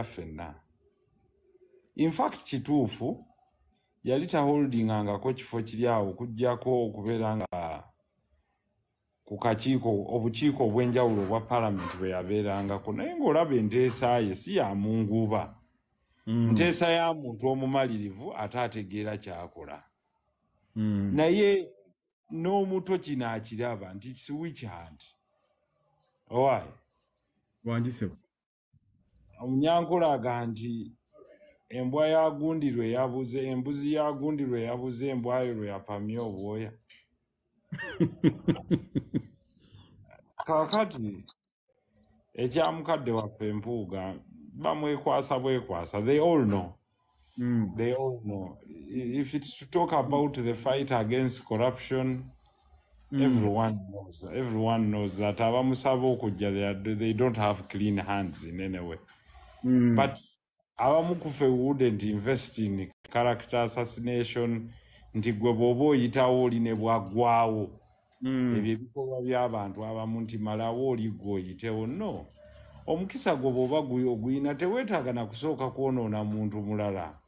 ffenna. In fact kituufu yali taholdingangako kifo kiri awo okuggyako okubeera nga ku kakiiko obukiiko obw'enjawulo obwa paalamenti bwe yabeerangako, naye ng'olaba enteesa ye si ya munguuba. Nteesa ya muntu omumalirivu ate ategeera ky'akola. Naye n'omuto kino akiraba nti switch hand. Owaaye Wanjisebo. Omunyankole aga nti embwa yagundirwe yabuze, embuzi yagundirwe yabuze, embwayo lwe yapamye obwoya. Kakati ekyamukadde waffe Mpuuga bamwekwasa bwekwasa. They all know. They all know. If it's to talk about the fight against corruption, everyone knows. Everyone knows that abamusaba okujja they don't have clean hands in any way. But abamu ku ffe wouldn't invest in character assassination nti gwe bw'oba oyitawo oli ne bwaggwaawo. Ebyo ebikolwa by'abantu abamu nti malawo oli gwe oyitewo. No. Omukisa gwe bw'oba oguyina teweetaaga na kusooka kwonoona muntu mulala.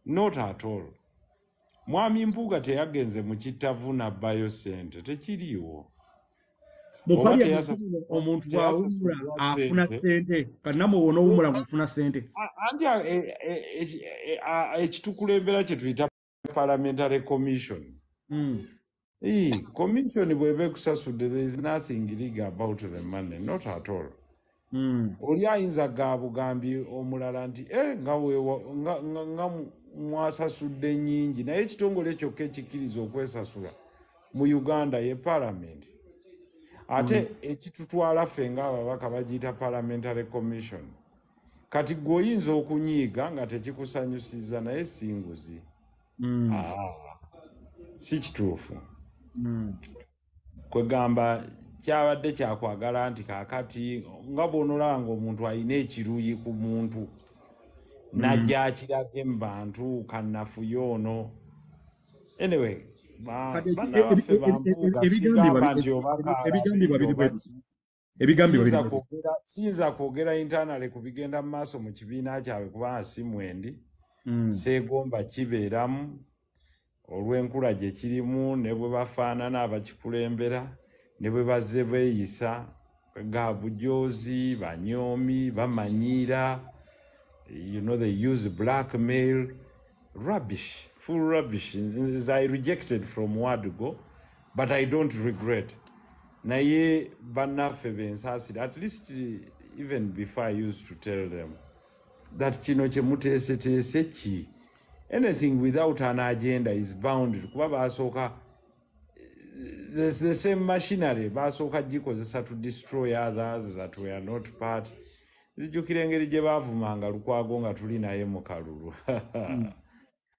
Not at all. Mwami Mpuuga teyagenze mu kittavu n'abbayo ssente, tekiriiwo. Omuntu bw'awummula afuna ssente, kannama wona owummula ng'ofuna ssente. Anti ekitukulembera kye tuyita parliamentary commission. Commission bw'eba ekusasudde, there is nothing illegal about the money, not at all. Oli ayinza ga bugambi omulala nti nga mwasasudde nnyingi, naye ekitongole kyokka ekikkiriza okwesasula mu Uganda ye parliament. Ate ekitutwala ffe ng'ababaka bagiyita parliamentary commission. Kati gwe oyinza okunyiiga nga tekikusanyusiza, naye si nguzi. Si kituufu. Kwegamba kyabadde kyakwagala nti kaakati nga bw'onolaba ng'omuntu alina ekiruyi ku muntu najja akirage mu bantu kannafuye ono. Anyway, bana baffe ba Mpuuga sigamba nti siyinza kwogera internally ku bigenda mu maaso mu kibiina kyabwe kubanga si mwendi. Seegomba kibeeramu olw'enkula gye kirimu ne bwe bafaanana abakikulembera ne bwe bazze beeyisa ga bujoozi banyoomi bamanyiira. You know, they use blackmail. Rubbish. Full rubbish. I rejected from word ago, but I don't regret. Naye bannaffe bensasira, at least even before I used to tell them that kino kye muteeseteese ki. Anything without an agenda is bound. Kuba basooka, there's the same machinery. Basooka gikozesa to destroy others that were not part. Zijjukira engeri gye baavumanga Lukwago nga tuli naye mu kalulu.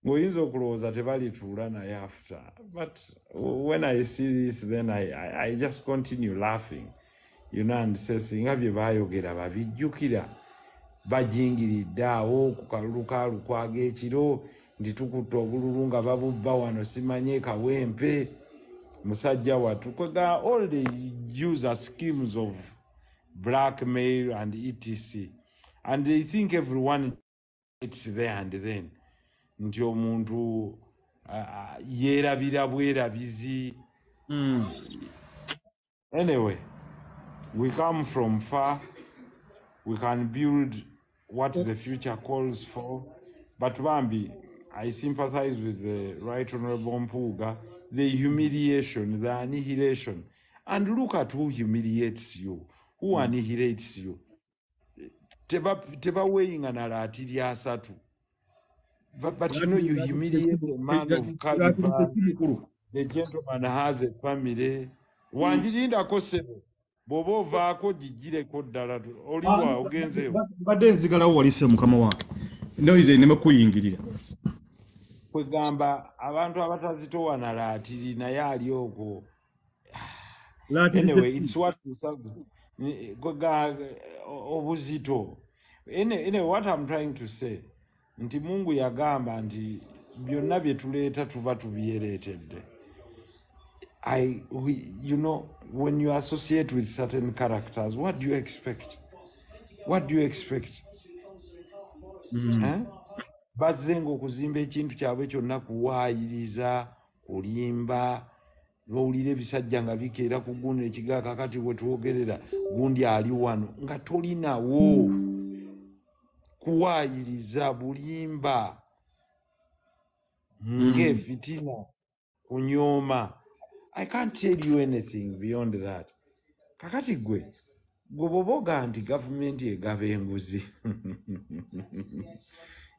Ng'oyinza okulowooza tebalituula naye after. But when I see this, then I just continue laughing. You know, and say singa bye baayogera babijjukira. Bajingiridde awo ku kalulu ka Lukwago ekiro nti tukutte obululu nga babubba wano simanye Kawempe musajja wattu. Kwega all they use are schemes of blackmail and etc. And they think everyone it's there and then. Nti omuntu yeerabira bwerabizi. Anyway, we come from far. We can build what the future calls for. But Bambi, I sympathize with the Right Honorable Mpuuga. The humiliation, the annihilation. And look at who humiliates you. Who annihilates you? Teba weighing an aratiri asatu. But you know, you humiliate a man of caliber. The gentleman has a family. Wanjirinda kosebo. Bobo vaako jijireko ddala. Oliwa ogenze. Badde nzigalawo walise mukama wange. Noize nemekuyingirira. Kwegamba abantu abatazitowa na laatiri naye ali okwo. Anyway, it's what you say. Obuzito. Anyway, what I'm trying to say, nti Mungu yagamba nti byonna bye tuleeta tuba tubiyereetedde. You know, when you associate with certain characters, what do you expect? What do you expect? bazze ng'okuzimba ekintu kyabwe kyonna kuwaayiriza kulimba bowulira ebisajja nga bikeera ku gundi ekigaa kakati bwe twogerera gundi ali wano nga tolinawo kuwaayiriza bulimba ng'efitina kunyooma. I can't tell you anything beyond that. Kakati gwe bw'oboga nti gavumenti egaba enguzi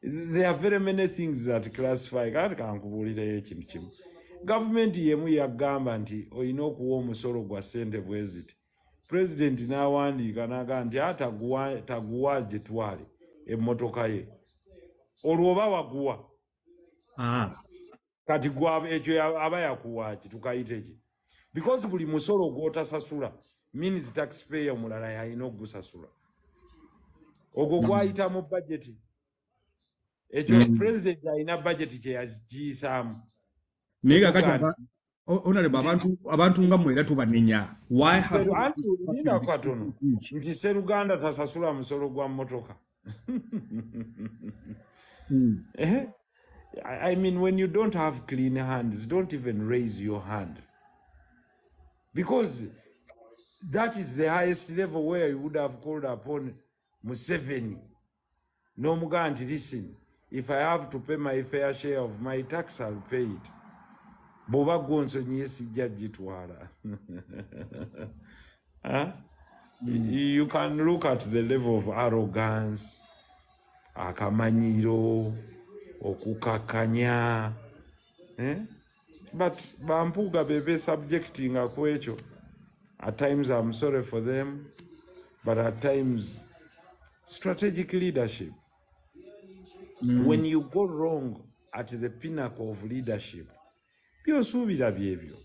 there are very many things that classify. Kati kankubuulirayo ekintu kimu. Gavumenti yemu yagamba nti olina okuwa omusolo gwa ssente bwe ziti. Pulezidenti n'awandiika n'agamba nti taguwa gitwale emmotoka ye. Olwo oba waguwa. Kati ekyo aba yakuwaaki tukayite ki? Because buli musolo gw'otasasula means taxpayer omulala yalina okugusasula. Ogwo gwayita mu budget. Ekyo president alina budget kye yagiyisaamu. Naye kakati honorable abantu nga mmwe era tubanenya. Why have katono nti Sseruganda tasasula musolo gwa mmotoka? I mean, when you don't have clean hands, don't even raise your hand. Because that is the highest level where you would have called upon Museveni. No Muganti, listen, if I have to pay my fair share of my tax, I'll pay it. Boba gonso nyesi jaji tuwara. You can look at the level of arrogance, akamanyiro, okukakanya, but Mpuuga bebe subjecting akwecho. At times I'm sorry for them, but at times strategic leadership. When you go wrong at the pinnacle of leadership, byosubira byebyo.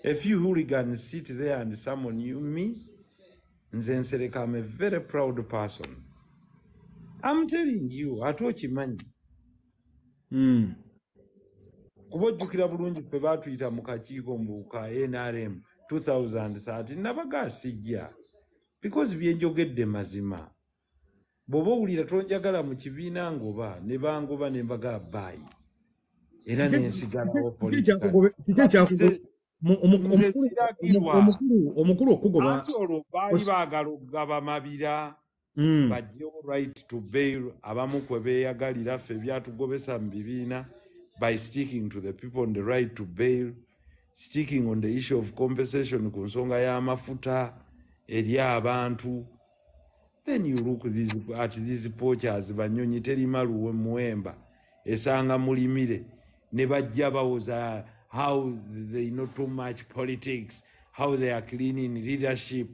A few hooligans sit there and summon you, me, Nsereko, I'm a very proud person. I'm telling you, atochimanyi. Kubojjukira bulungi ffe baatuyita mu kakiiko mbuuka NRM 2013 nabaga sijja because byenjogedde mazima. Bw'oba owulira tonjagala mu kibiina ngoba ne bangoba ne mbaga baayi era nensigalawo omukulu okugoba olwo baali baagala okugaba mabira bajjewo right to bail abamu kwe beeyagalira ffe byatugobesa mu bibiina by sticking to the people on the right to bail, sticking on the issue of compensation ku nsonga y'amafuta eri abantu. Then you look at these poachers banyonyi terima luwe muwemba esanga mulimire ne bajja bawoza how they know too much politics, how they are cleaning leadership,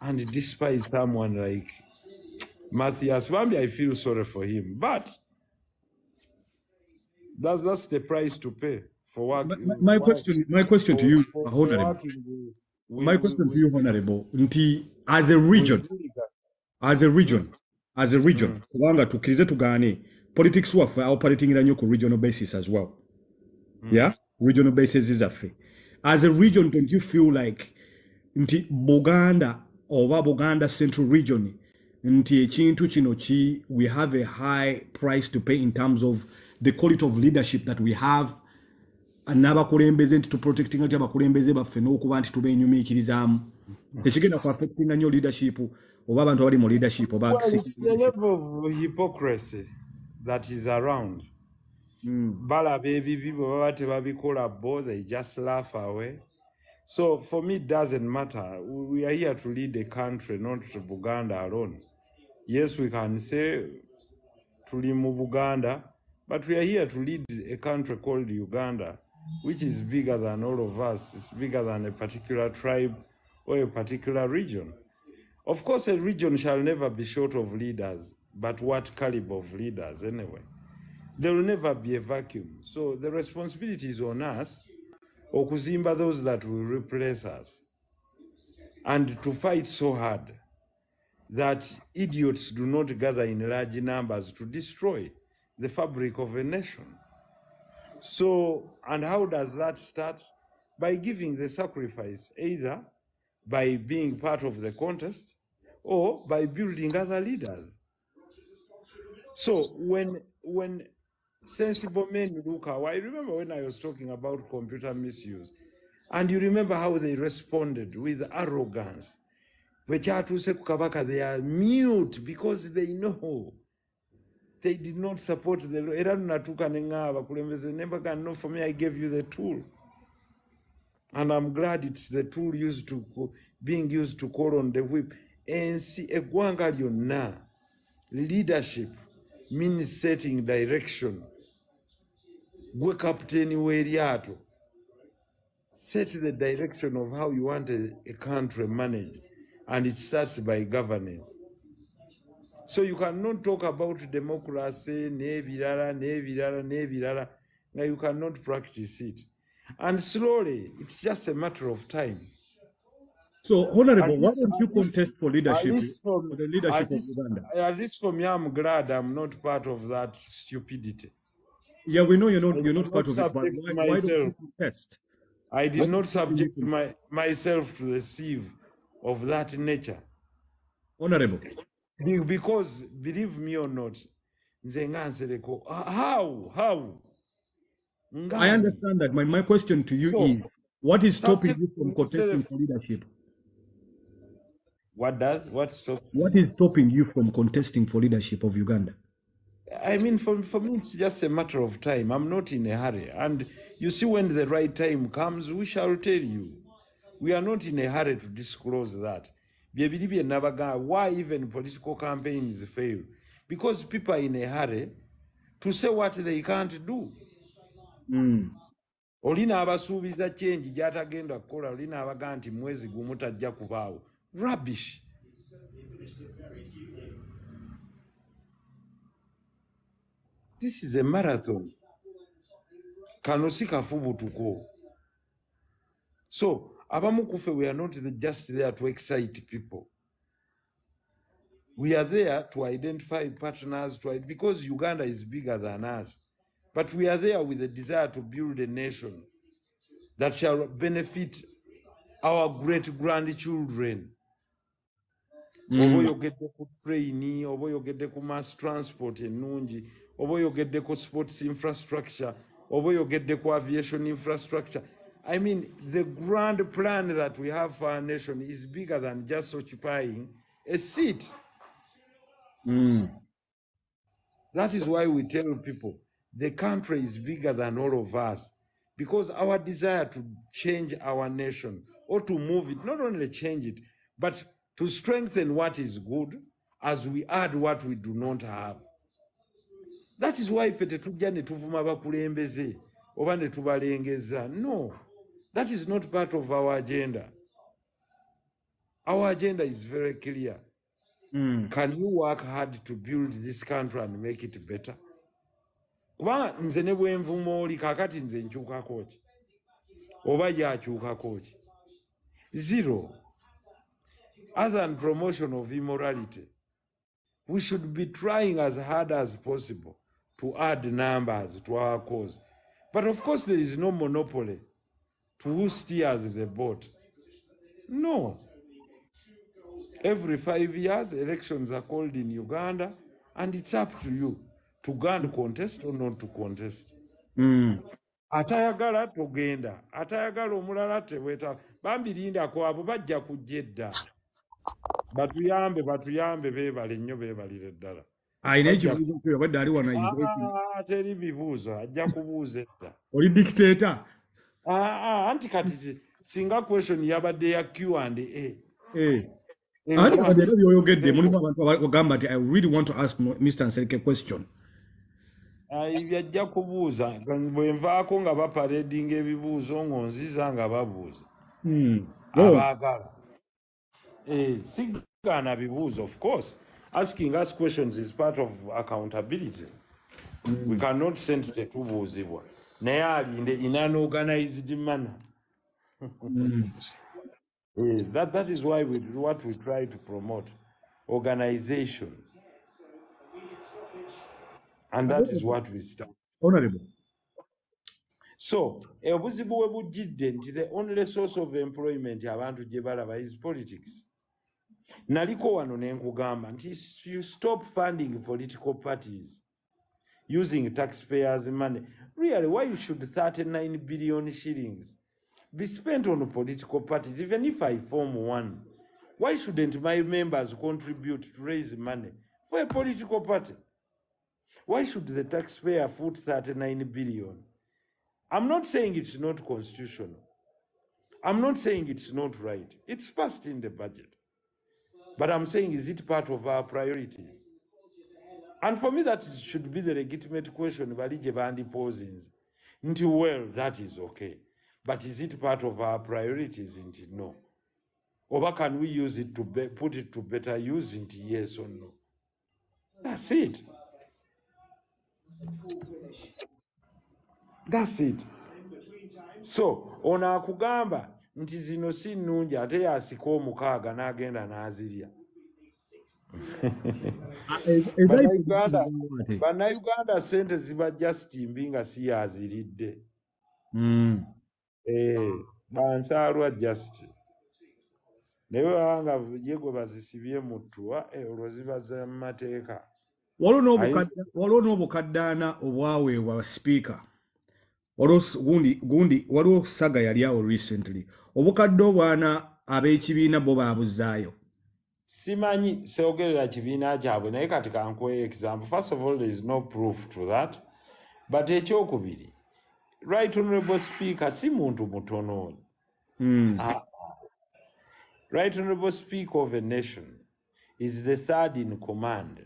and despite someone like Mathias, maybe I feel sorry for him, but that's the price to pay for work. My question to you, Honorable. My question to you, Honorable. As a region, kubanga tukirize tugane politics waffe operating in a regional basis as well. Yeah, regional basis is a fee. As a region, don't you feel like Buganda or Buganda Central Region, we have a high price to pay in terms of the quality of leadership that we have, and n'abakulembeze to protecting abakulembeze baffe n'okuba nti tubenyumiikirizamu tekigenda ku affecting nnyo leadership oba abantu abali mu leadership oba it's the level of hypocrisy that is around. Balaba ebibi bwe baba tebabikola bo, they just laugh away. So for me it doesn't matter. We are here to lead the country, not to Buganda alone. Yes, we can say tuli mu Buganda, but we are here to lead a country called Uganda, which is bigger than all of us. It's bigger than a particular tribe or a particular region. Of course, a region shall never be short of leaders, but what caliber of leaders anyway? There will never be a vacuum. So the responsibility is on us, okuzimba those that will replace us, and to fight so hard that idiots do not gather in large numbers to destroy the fabric of a nation. So, and how does that start? By giving the sacrifice, either by being part of the contest or by building other leaders. So when sensible men look out, I remember when I was talking about computer misuse, and you remember how they responded with arrogance. They are mute because they know they did not support the law. For me, I gave you the tool. And I'm glad it's the tool being used to call on the whip. And see, leadership means setting direction. Gwe captain w'eryato. Set the direction of how you want a country managed. And it starts by governance. So you cannot talk about democracy, nevirara. Now you cannot practice it. And slowly, it's just a matter of time. So, Honorable, why don't you contest for leadership? For the leadership of Uganda? At least for me, I'm glad I'm not part of that stupidity. Yeah, we know you're not part of it, but why don't you contest? I did not subject myself to the sieve of that nature. Honorable. Because, believe me or not, Nsereko, how? I understand that. My question to you is, what is stopping you from contesting for leadership? What stops? What is stopping you from contesting for leadership of Uganda? I mean, for me, it's just a matter of time. I'm not in a hurry. And you see, when the right time comes, we shall tell you. We are not in a hurry to disclose that. Why even political campaigns fail? Because people are in a hurry to say what they can't do. Olina abasuubiza change gy'atagenda kukola, olina abaga nti mwezi gumu tajja kubaawo. Rubbish. This is a marathon. Kano si kafubutuko. So, abamu kufe, we are not just there to excite people. We are there to identify partners, because Uganda is bigger than us. But we are there with a desire to build a nation that shall benefit our great-grandchildren. Obo yogedde ku train, obo yogedde ku mass transport ennungi, obo yogedde ku sports infrastructure, obo yogedde ku aviation infrastructure. I mean, the grand plan that we have for our nation is bigger than just occupying a seat. That is why we tell people the country is bigger than all of us, because our desire to change our nation or to move it, not only change it, but to strengthen what is good as we add what we do not have. That is why fete tujja ne tuvuma bakulembeze oba ne tubalengeza. No, that is not part of our agenda. Our agenda is very clear. Can you work hard to build this country and make it better? Kuba nze ne bwenvuma oli kakati nze nkyukako ki? Oba yakyukako ki? Zero. Other than promotion of immorality, we should be trying as hard as possible to add numbers to our cause. But of course, there is no monopoly to who steers the boat. No. Every 5 years, elections are called in Uganda, and it's up to you to go and contest or not to contest. Atayagala togenda, atayagala omulala teweta. Bambirindako abo bajja kujja. Batuyambe beebale nnyo beebalire ddala. Ayina ekibuuzo kyo yabadde ali wano. Teri bibuuzo, ajja kubuuza edda. Oli dictator? Anti kati singa question yabadde ya Q&A. I really want to ask Mr. Nsereko a question. Ajja kubuuza bwe nvaako nga baparedinga ebibuuzo ng'onziza nga babuuza. Abaagala. Sigana bibuuzo, of course. Asking us questions is part of accountability. We cannot send tetubuuzibwa. Naye alinde in an organized manner. That is why what we try to promote, organization. And that is what we start. Honorable. So, obuzibu we bujjidde nti the only source of employment abantu gye balaba is politics. naliko wano ne nkugamba nti you stop funding political parties using taxpayers' money. Really, why should 39 billion shillings be spent on political parties? Even if I form one, why shouldn't my members contribute to raise money for a political party? Why should the taxpayer foot 39 billion? I'm not saying it's not constitutional. I'm not saying it's not right. It's passed in the budget. But I'm saying, is it part of our priorities? And for me, that should be the legitimate question. Until, well, that is okay. But is it part of our priorities? No. Or can we use it to put it to better use? Yes or no? That's it. That's it. So, ona akugamba nti zino si nnungi ate yasika omukaaga n'agenda n'azirya. Bannayuganda ssente ziba just mbi nga si yaziridde. Bansaalwa just. Naye banga ye gwe bazisibye mu ttuwa olwo ziba za mu mateeka. Waliwo n'obukaddaana obwaweebwa sipiika. Waliwo saga yali awo recently. Obukadde obwana ab'ekibiina bo baabuzaayo. Simanyi seogerera kibiina kyabwe naye kati kankuwe example. First of all, there is no proof to that. But ekyokubiri, Right Honorable Speaker si muntu mutono. Right Honorable Speaker of a nation is the third in command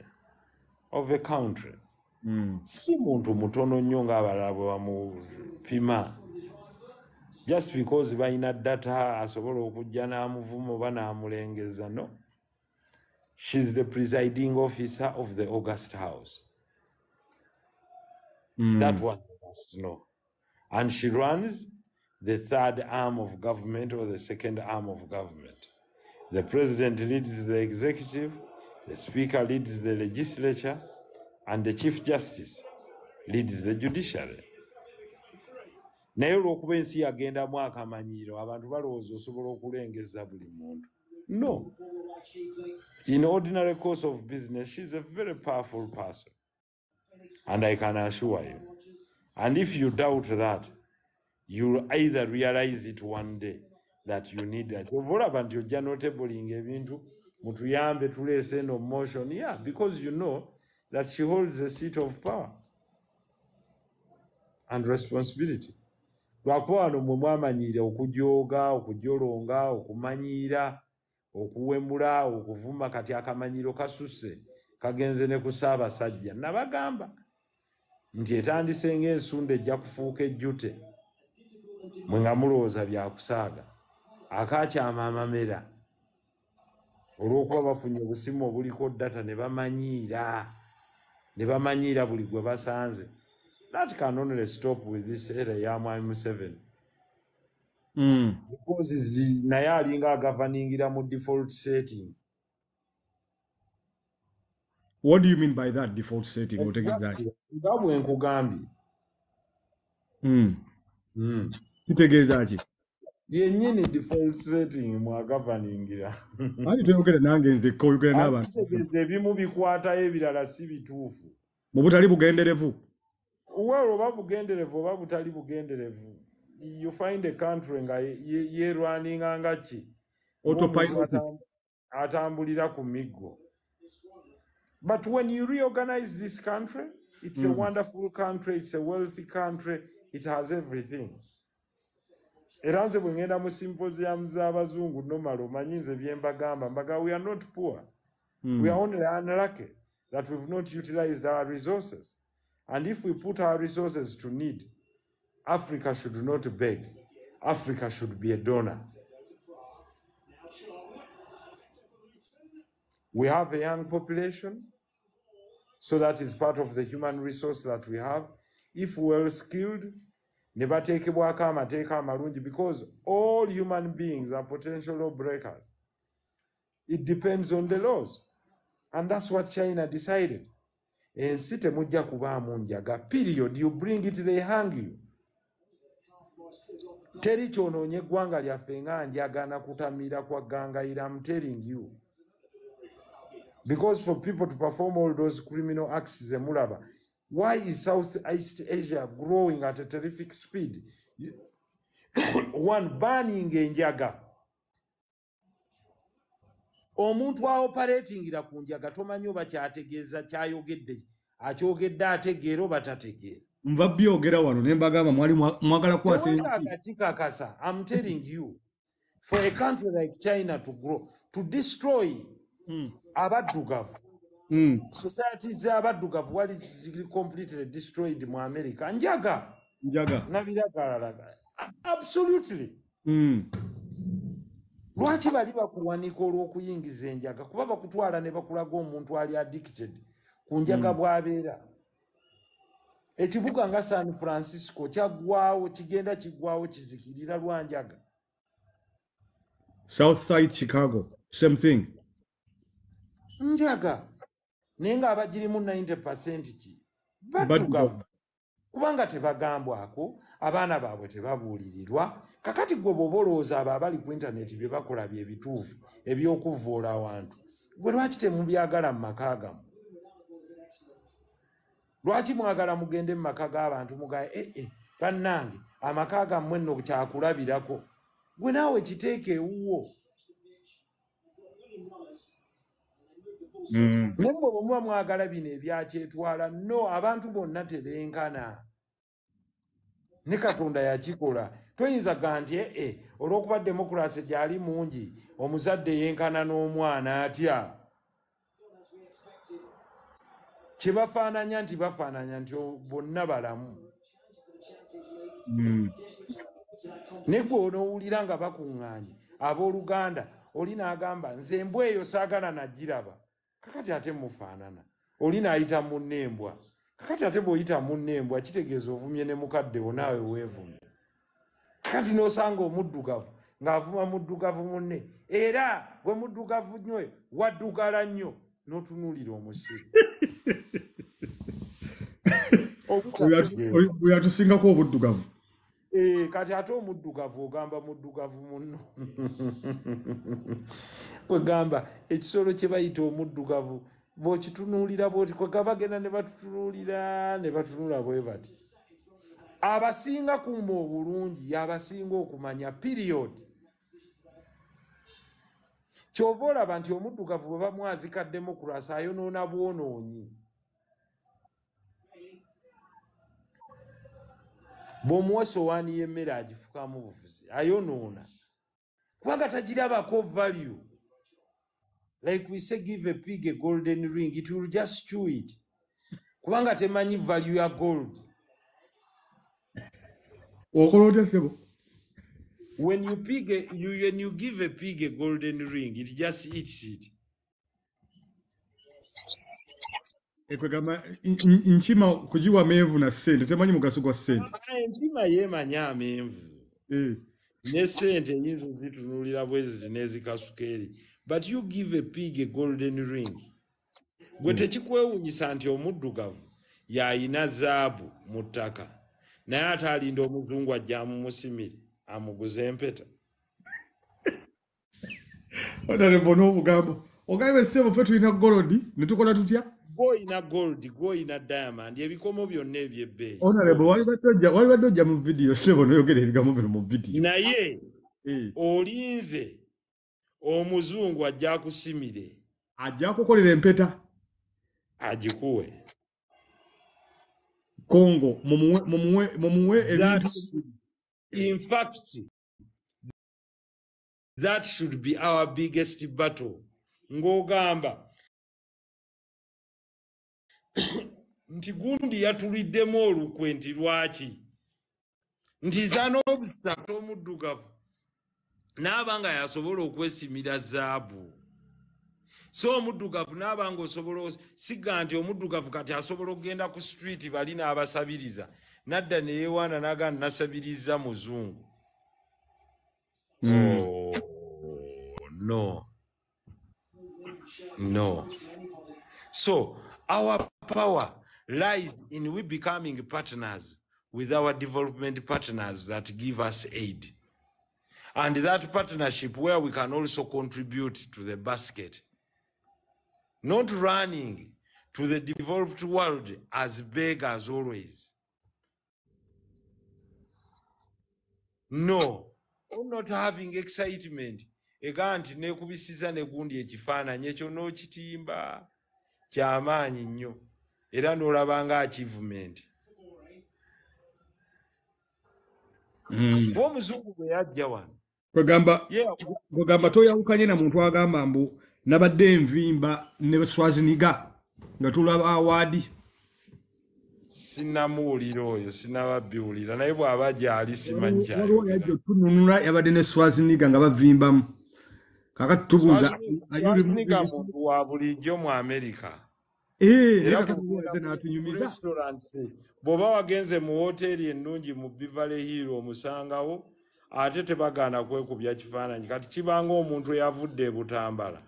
of a country. Si muntu mutono nnyo ng'abalala bwe bamupima. Just because balina data asobola okujja n'amuvuma oba n'amulengeza, no. She's the presiding officer of the August House. That one you must know. And she runs the third arm of government or the second arm of government. The president leads the executive, the speaker leads the legislature, and the chief justice leads the judiciary. Naye olw'okuba ensi yagendamu akamanyiiro abantu balowooza osobola okulengeza buli muntu. No. In ordinary course of business, she's a very powerful person. And I can assure you. And if you doubt that, you'll either realize it one day that you need that. Ovolaba nti ojja notabling ebintu mutuyambe tuleese no motion. Yeah, because you know that she holds a seat of power and responsibility. Lwakuba wano mwe mwamanyiire okujooga, okujolonga, okumanyiira, okuwemula, okuvuma kati akamanyiiro kasusse kagenze ne ku Ssaabasajja. Nabagamba nti etandise ng'ensunda ejja kufuuka ejjute mwe nga mulowooza byakusaaga. Akaakyama amamera olw'okuba bafunye obusimu obuliko data ne bamanyiira buli gwe basanze. That can only stop with this era ya Mwami Museveni. Because naye alinga agavaningira mu default setting. What do you mean by that default setting? Nga bwe nkugambye. Kitegeeza ki? Yennyini default setting mwagavaningira. Ani twogera nange nze koyogera n'abantu. Kitegeeza ebimu bikwatayo ebirala si bituufu. Mu butali bugenderevu. Well, oba bugenderevu oba butali bugenderevu. You find a country nga yerwaninga nga ki? Autopilot. Atambulira ku miggo. But when you reorganize this country, it's a wonderful country, it's a wealthy country, it has everything. Era nze bwe ngenda mu symposium z'abazungu normal omanyi nze bye mbagamba we are not poor. We are only unlucky that we've not utilized our resources. And if we put our resources to need, Africa should not beg. Africa should be a donor. We have a young population, so that is part of the human resource that we have. If well skilled, nebatekebwako amateeka amalungi, because all human beings are potential law breakers. It depends on the laws. And that's what China decided. Ensi temujja kubaamu njaga, period. You bring it, they hang you. Teri kyonoonye eggwanga lyaffe nga njaga na kutamira kwa gangayira, I'm telling you. Because for people to perform all those criminal acts, Zemulaba, why is Southeast Asia growing at a terrific speed? One, banning enjaga. Omuntu operatingira ku njaga tomanyi oba kyategeeza kyayogedde akyogedde ategeera oba tategeera. Nva byogera wano ne mbagamba mwali mwagala kwasa kikakasa. I'm telling you, for a country like China to grow, to destroy abaddugavu, societies abaddugavu wali completely destroyed mu America. Njaga nabiragalalaga. Absolutely. Lwaki bali bakuwanika olw'okuyingiza enjaga? Kuba bakutwala ne bakulaga omuntu ali addicted ku njaga bw'abeera. Ekibuga nga San Francisco kyaggwawo, kigenda kiggwawo kizikirira lwa njaga. Southside Chicago, same thing. Njaga. Naye nga abagirimu 90% ki? Baddugavu. Kubanga tebagambwako, abaana baabwe tebabuulirirwa. Kakati gwe bw'oba olowooza abo abali ku intaneti bye bakola bye bituufu eby'okuvvoola awantu. Gwe lwaki temubyagala mu maka gammwe? Lwaki mwagala mugende mu maka g'abantu mugaye bannange amaka gammwe nno kyakulabirako? Gwe naawe kiteeke ewuwo. Naye bwe muba mwagala bino ebyakyetwala, no, abantu bonna tebenkana. Ne Katonda yakikola. Toyinza ga nti olw'okuba demokurasi gyali mungi omuzadde yenkana n'omwana atya. Kyebafaananya nti bafaananya nti bonna balamu. Ne gwe onoowulira nga bakuŋŋaanye abooluganda oli n'agamba nze embwa eyo saagala nagiraba. Kakati ate mufaanana. Oli n'ayita munne embwa. Kakati ate bw'oyita munne embwa kitegeeza ovumye ne mukaddewo naawe weevumye. Kakati n'osanga omuddugavu ng'avuma muddugavu munne. Era gwe muddugavu nnyo waddugala nnyo n'otunuulira omusiru. Oyo atusingako obuddugavu. Kati ate omuddugavu ogamba muddugavu munno. Kwe gamba ekisolo kye bayita omuddugavu bw'okitunuulira bw'oti kwe bagenda ne batutunuulira ne batunula bwe bati. Abasinga kumba obulungi abasinga okumanya period. Kyova olaba nti omuddugavu bwe bamwazika demokurasi ayonoona bwonoonyi. Bw'omuwa sowaani y'emmere agifukamu bufuzi ayonoona kubanga tagirabako value. Like we say, give a pig a golden ring, it will just chew it. Kubanga temanyi value ya gold. When you give a pig a golden ring, it just eats it. Nchima kujiwa menvu na sente temanyi mugaso gwa sente. Nchima yemanya amenvu. Ne sente yinzo zitunulira bwezi nezikasukeri. But you give a pig a golden ring. Gwe tekikwewunyisa nti omuddugavu yayina zaabu mu ttaka. Naye ate alinda omuzungu ajja amumusimire amuguze empeta. Otale bono obugambo. Ogabe sebo fe tulina golodi ne tukola tutya? Goyina gold, goyina diamond, ebikomo byonna ebyebbeeyi. Honorable wali badojja mu video sebo noyogera ebigambo bino mu video. Naye olinze omuzungu ajja akusimire. Ajja kukolera empeta. Agikuwe. Congo mumuwe ebintu. In fact, that should be our biggest battle. Ngogamba nti gundi yatuliddemu olukwe nti lwaki nti zano obstacle omuddugavu n'abanga yasobola okwesimira zaabu. So omuddugavu n'abanga osobola siga nti omuddugavu kati asobola okugenda ku street bali n'abasabiriza nadda ne yeewaana n'agamba nasabiriza muzungu. No. So our power lies in we becoming partners with our development partners that give us aid. And that partnership where we can also contribute to the basket. not running to the developed world as beggars always. No, or not having excitement. Eganti nekubisiza negundi ekifaananyi ekyo n'okitimba kyamaanyi nnyo era n'olabanga achievement. Omuzungu bwe yajja wano kwegamba toyawukanye na muntu agamba mbu nabadde envimba ne Swaziniga nga tulaba awaadi. Sinamuwulira oyo sinababbiwulira naye bw'aba gyali simanyi kyayo. Tununula yabadde ne Swaziniga nga bavimbamu. Kakati tubuuza Swaziniga muntu wa bulijjo mu Amerika. Era n'atunyumiza. Restaurants bw'oba wagenze mu woteeri ennungi mu Beverly Hill omusangawo ate tebagaana kwekubya kifaananyi kati kibanga omuntu eyavudde e Butambala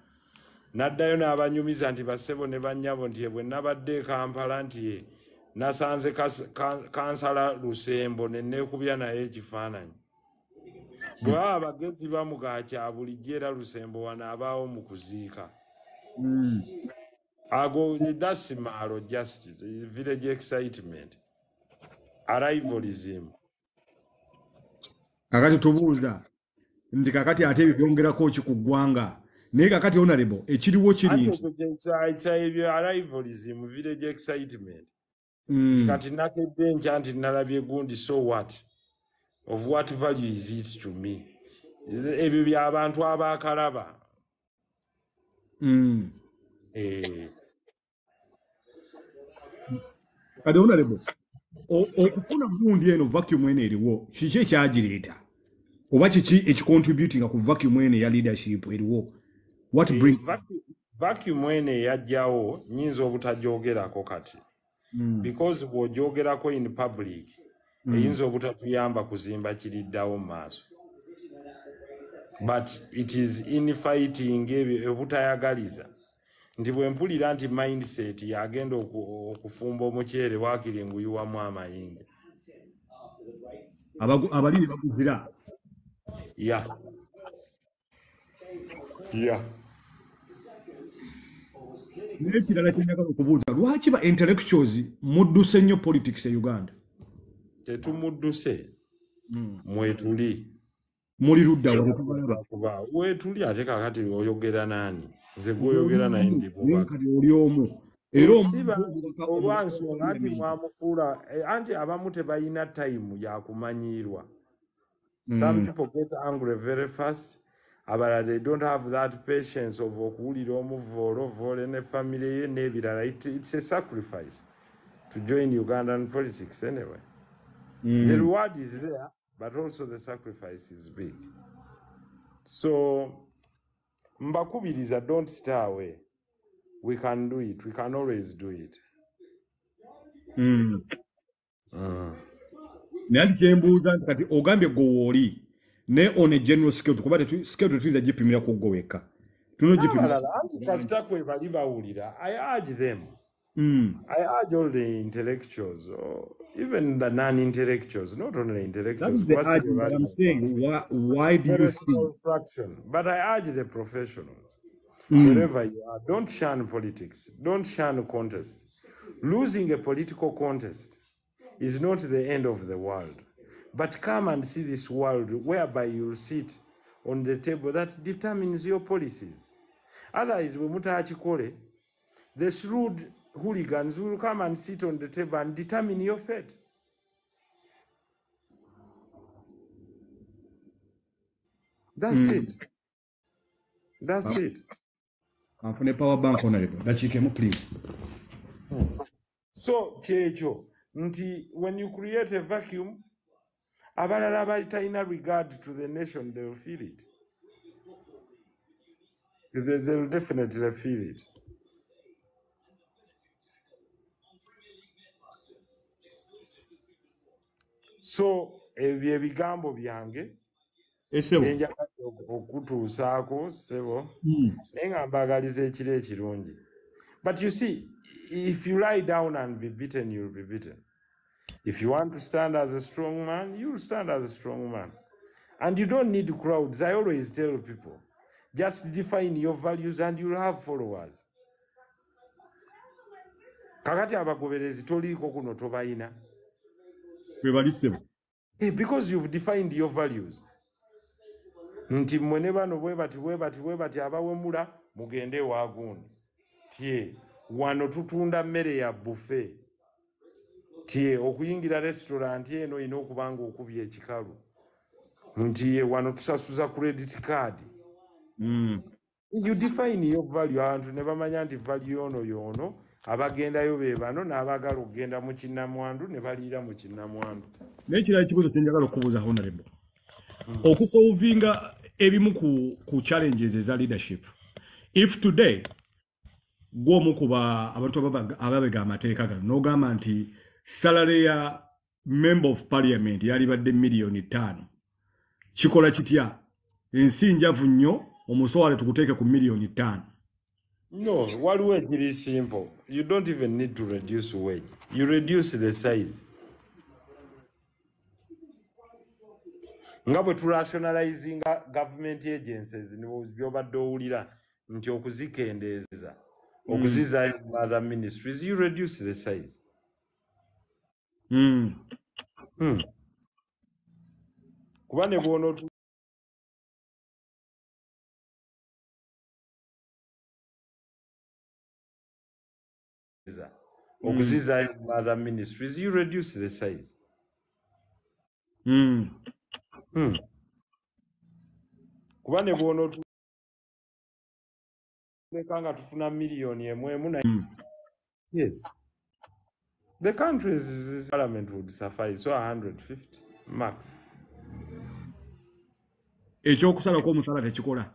n'addayo n'abanyumiza nti bassebo ne bannyabo nti bwe nabadde e Kampala nti nasanze kansala Lusembo ne neekubya naye ekifaananyi. Bwe baba abagezi bamugakya bulijjo era Lusembo wanaabaawo mu kuziika. That's Maro justice, village excitement, arrivalism. Kakati tubuuza nti kakati ate byongerako ki ku ggwanga naye kakati honorable ekiriwo kiri arrivalism, village excitement. Kati nakedde nkya nti nalabye gundi, so what? Of what value is it to me? Ebyo by'abantu abaakalaba. Kati honorable okufuna gundi eno vacuum eno eriwo kiki ekyagireeta oba kiki ekicontributinga ku vacuum eno ya leadership eriwo? What bring vacuum eno eyajjawo nyinza obutajoogerako kati because bw'ojoogerako in public eyinza obutatuyamba kuzimba kiriddawo mu maaso, but it is infighting ebutayagaliza nti bwe mpulira nti mindset yagenda okufumba omuceere wakiringuyuwamu amayinja abalimi baguzira. Yeah. Naye ekirala kyenjagala okubuuza lwaki ba intellectuals mudduse nnyo politics e Uganda? Tetumudduse mwetuli muli ludda wetuli ate kakati oyogera nani? Nze gwoyogera naye ndi kati oli omu era olwansonga nti mwamufuula anti abamu tebalina time yakumanyirwa. Some people get angry very fast. Abalala they don't have that patience of okuwulira omuvoolovoole ne family ye n'ebirala. It's a sacrifice to join Ugandan politics anyway. The reward is there, but also the sacrifice is big. So mbakubiriza, don't stay away. We can do it. We can always do it. Naye kyembuuza nti kati ogambye gwooli ne on a general scale kuba scale tuyinza gipimira ku gwo wekka tunogipimira kasita kwe bali bawulira. I urge them. I urge all the intellectuals, or even the non-intellectuals, not only intellectuals. That's the argument I'm saying. Why do you see? Fraction. But I urge the professionals, wherever you are, don't shun politics. Don't shun contest. Losing a political contest is not the end of the world. But come and see this world whereby you'll sit on the table that determines your policies. Otherwise, the shrewd hooligans will come and sit on the table and determine your fate. That's it. That's it. I'm from the power bank, honorable. That's you came, please. So, Checho, when you create a vacuum, abalala regard to the nation, they will feel it. They will definitely feel it. So, ebyo ebigambo byange enjagala okutuusaako sebo naye nga mbaagaliza ekiro ekirungi. But you see, if you lie down and be beaten, you'll be beaten. If you want to stand as a strong man, you'll stand as a strong man. And you don't need crowds. I always tell people, just define your values and you'll have followers. kakati abagoberezi toliiko kuno tobayina because you've defined your values nti mmwe ne bano bwe bati abawemula mugende waagundi tye wano tutunda mmere ya buffet tye okuyingira restaurant eno ina okubanga okubya ekikalu nti wano tusasuza credit card. You define your value abantu ne bamanya nti value yono abagendayo be bano n'abagala okugenda mu kinnamwandu ne baliira mu kinnamwandu. N'ekirala ekibuuzo kye njagala okubuuza honorable okusolvinga ebimu ku challenges eza leadership if today gwomu kuba abantu ababega amateeka gano n'ogamba nti salary ya member of parliament yalibadde $5,000,000 kikola kitya ensi njavu nnyo omusowale tukuteeke ku $5,000,000? No, waliwo ekiri simple. You don't even need to reduce wage. You reduce the size. Nga bwe turationalizinga government agencies byobadde owulira nti okuzikendeeza okuzizaayo mu other ministries, you reduce the size. Kuba ne bw'ono okuzizaayo mu other ministries, you reduce the size. Kuba ne bw'ono tuleka nga tufuna miliyoni emu. Yes. The country's parliament would suffice, so 150 max. Ekyokusalako omusala tekikola.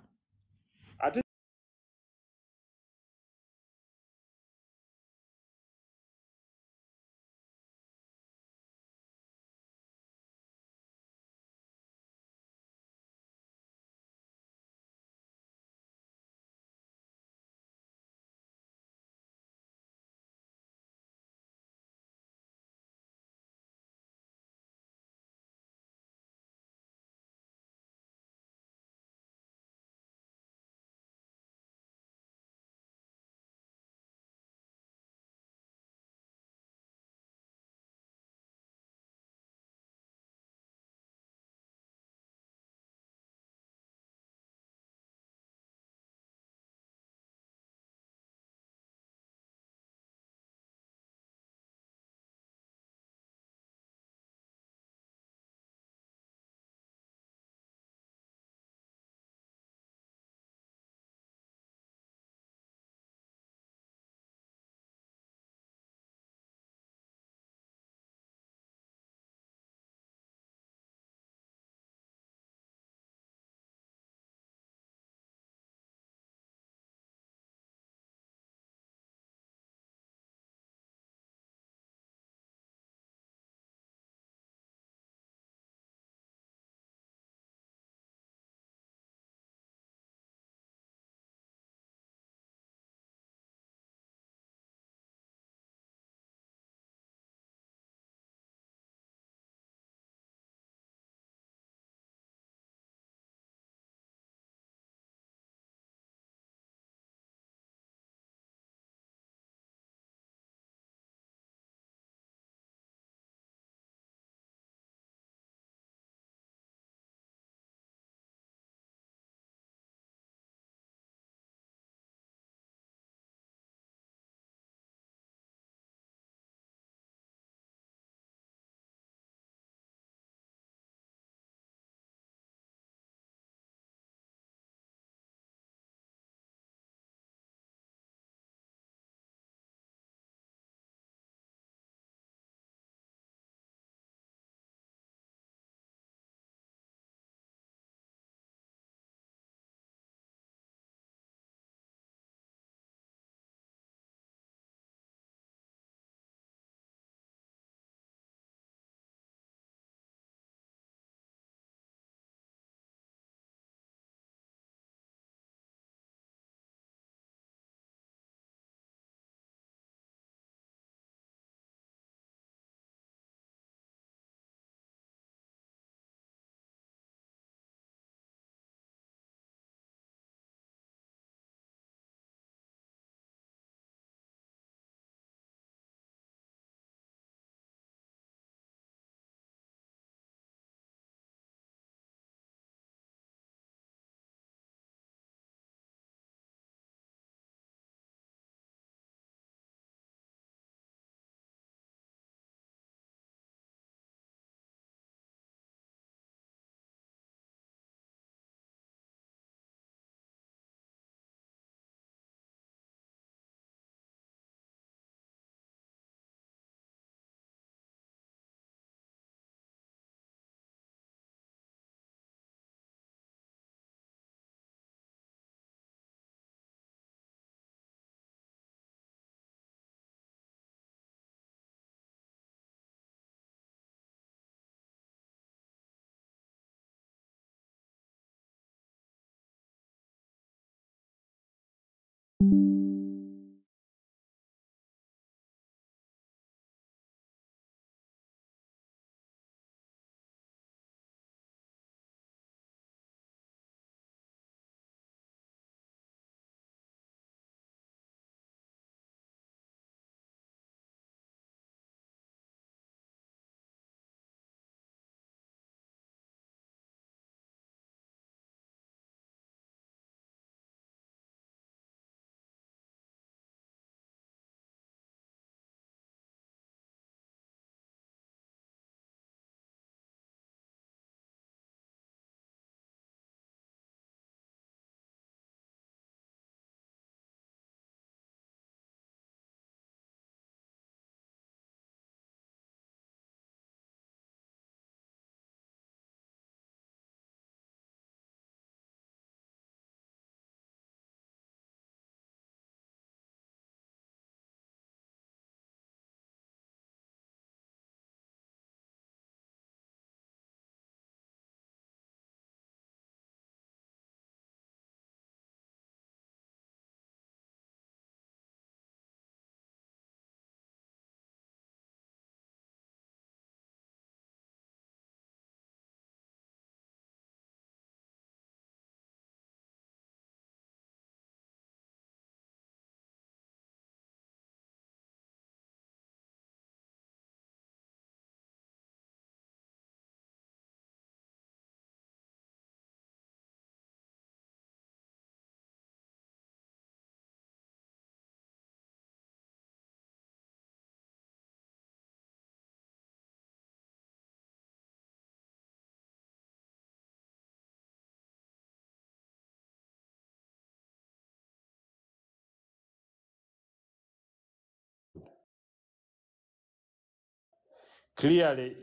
Clearly,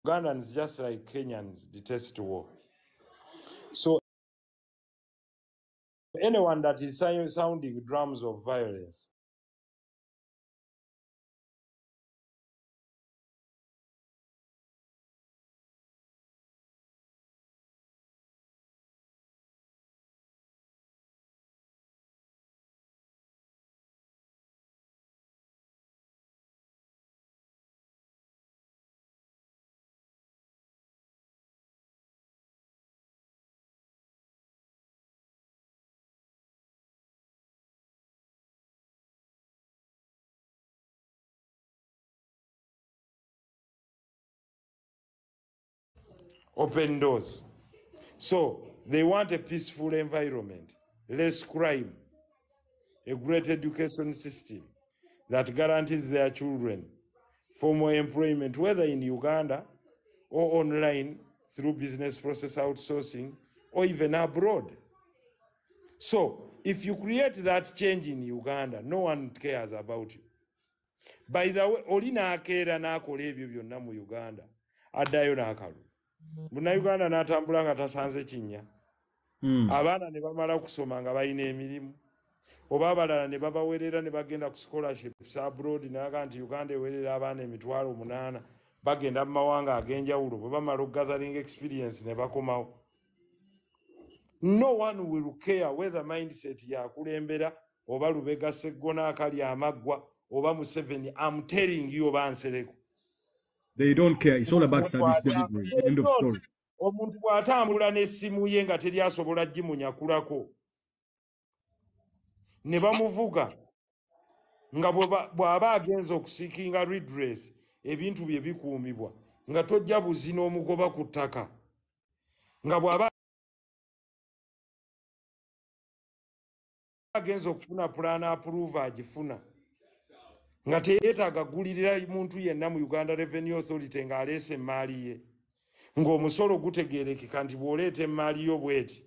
Ugandans, just like Kenyans, detest war. So anyone that is sounding drums of violence open doors. So they want a peaceful environment, less crime, a great education system that guarantees their children formal employment, whether in Uganda or online through business process outsourcing or even abroad. So if you create that change in Uganda, no one cares about you. By the way, olina akera n'akola ebyo byonna mu Uganda addayo n'akalu. Munnayuganda n'atambula nga tasanze kinnya. Abaana ne bamala kusoma nga balina emirimu. Oba abalala ne babawerera ne bagenda ku scholarships abroad naga nti Uganda ewerera abaana emitwalo 8 bagenda mu mawanga ag'enjawulo bwe bamala gathering experience ne bakomawo. No one will care whether mindset yakulembera oba Lubega Sseggona akali amaggwa oba Museveni. I'm telling you oba Nsereko. They don't care. It's all about service delivery. End of story. Omuntu bw'atambula n'essimu ye nga teri asobola gimunyakulako ne bamuvuga nga bw'aba agenza okusiikinga redress ebintu bye bikuumibwa nga tojja buzi n'omugoba ku ttaka nga bw'aba agenza okufuna plan approve agifuna nga teyeetaaga gulirira muntu yenna mu Uganda Revenue Authority ng'aleese emmaali ye ng'omusolo gutegeerekeka nti bw'oleeta emmaali yo bweti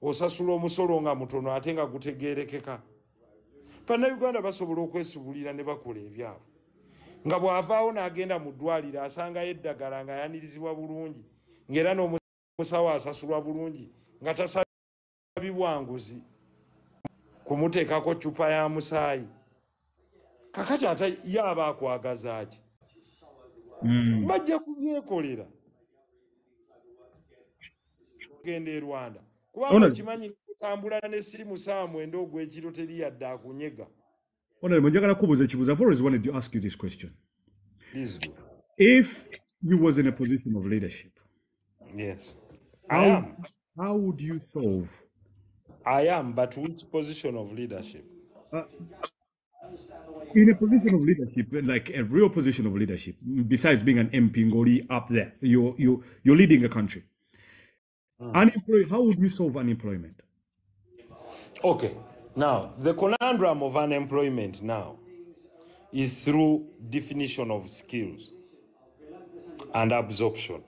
osasula omusolo nga mutono ate nga gutegeerekeka. Bannayuganda basobola okwesubulira ne bakola ebyabwe nga bw'avaawo n'agenda mu ddwaliro asangayo eddagala ng'ayanirizibwa bulungi ng'era n'omusawo asasulwa bulungi nga tasabibwa nguzi kumuteekako cupa ya musaayi. Kakati ate yaaba akwagaza ki? Bajja kubyekolera kugenda e Rwanda kubanga okimanyi kutambula n'essimu saa 9 ogw'ekiro teri yadde akunyega. I've always wanted to ask you this question. Please do. If you was in a position of leadership, yes, I am. How would you solve? I am, but which position of leadership? In a position of leadership, like a real position of leadership, besides being an MP Ngoli up there, you're leading a country. Unemployed, how would we solve unemployment? Okay, now the conundrum of unemployment now is through definition of skills and absorption.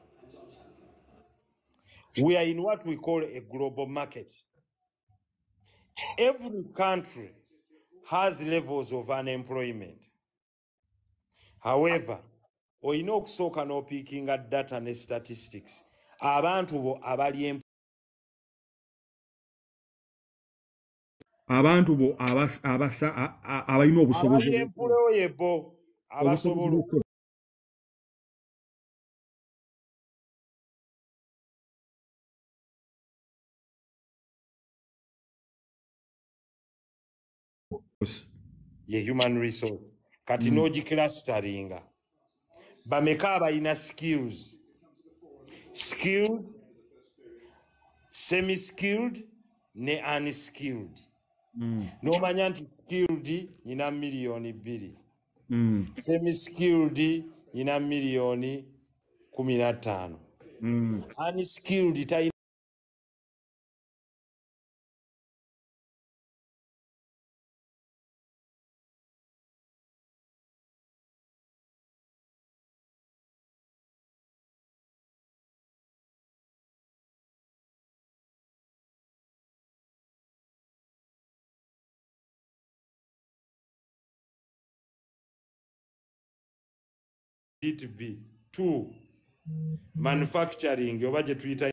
We are in what we call a global market. Every country has levels of unemployment. However, olina okusooka n'opiikinga data ne statistics. Abantu bo abali abantu bo abalina obusobozi employable abasobola ye human resource kati n'ogiclusteringa bameka abalina skills, semi-skilled ne unskilled. N'omanya nti skilled nyina 2 million, semi-skilled nyina 15 million, unskilled it be. 2, manufacturing oba gye tuyita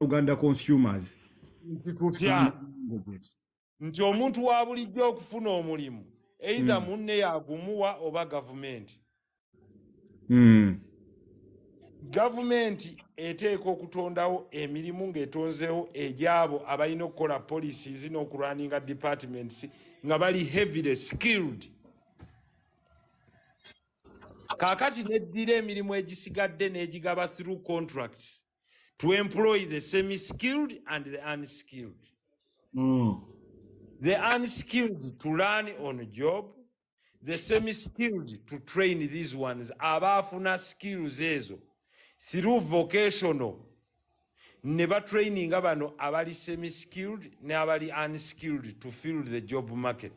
Uganda consumers. tutya nti omuntu wa bulijjo okufuna omulimu either munne yagumuwa oba gavumenti. Gavumenti eteeka okutondawo emirimu ng'etonzeewo egyabo abalina okukola policies n'okulwaninga departments nga bali heavily skilled. Kaakati neddira emirimu egisigadde n'egigaba through contracts to employ the semi-skilled and the unskilled. The unskilled to learn on a job, the semi-skilled to train these ones abaafuna skills ezo through vocational ne batraininga bano abali semi-skilled ne abali unskilled to fill the job market.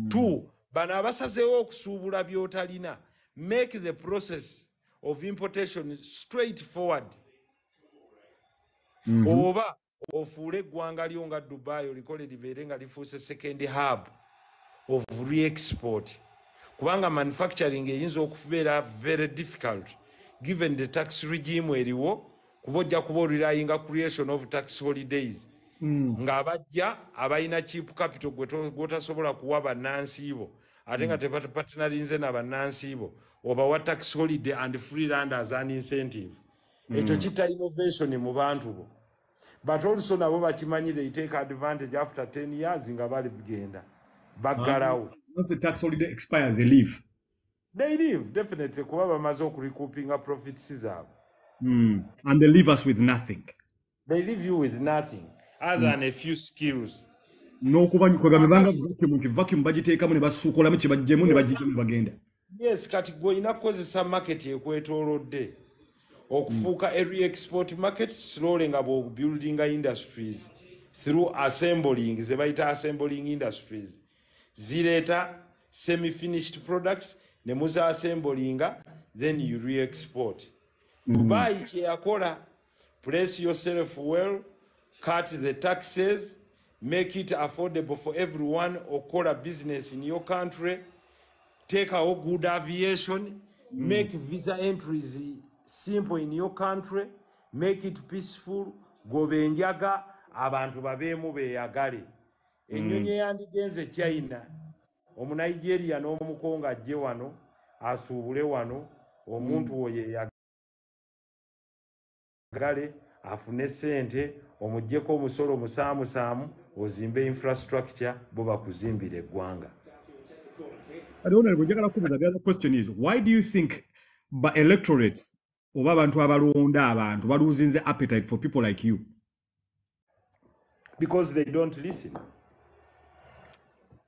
Two, bano abasazeewo okusuubula by'otalina, make the process of importation straightforward. Oba ofuule eggwanga lyo nga Dubai olikole libeere nga lifuuse second hub of re-export. Kubanga manufacturing eyinza okubeera very difficult given the tax regime eriwo, kuba ojja kuba orelyinga creation of tax holidays. Ng'abajja abalina cheap capital gwotasobola kuwa bannansiibo ate nga tebapatinalinze na bannansiibo obawa tax holiday and free land as an incentive. Ekyo kita innovation mu bantu bo. But also nabo bakimanyi they take advantage after 10 years nga bali bigenda baggalawo. Once the tax holiday expires, they leave. They leave, definitely, kuba bamaze okurecoupinga profits zaabwe. And they leave us with nothing. They leave you with nothing other than a few skills. No kubanyi kwegame banga vacuum bagiteekamu ne basuukolamu kye bajjemu ne bagiyitamu bagenda. Yes, kati gwe ina kozesa market ekwetoolodde okufuuka a re-export market slowly nga building industries through assembling, ze bayita assembling industries. Zireeta semi-finished products ne muza assemblinga, then you re-export. Dubai kye yakola, place yourself well, cut the taxes, make it affordable for everyone, okola business in your country, take our good aviation, make visa entries simple in your country, make it peaceful, gobe enjaga abantu babeemu beeyagale. Ennyonyi eyandigenze China, Omunigeria n'Omukongo ajje wano asuubule wano, omuntu oyo yeeyagale afune ssente, omuggyeko omusolo musaamusaamu, ozimbe infrastructure, bo bakuzimbira eggwanga. The other question is, why do you think by electorates oba abantu abalonda abantu losing the appetite for people like you? Because they don't listen.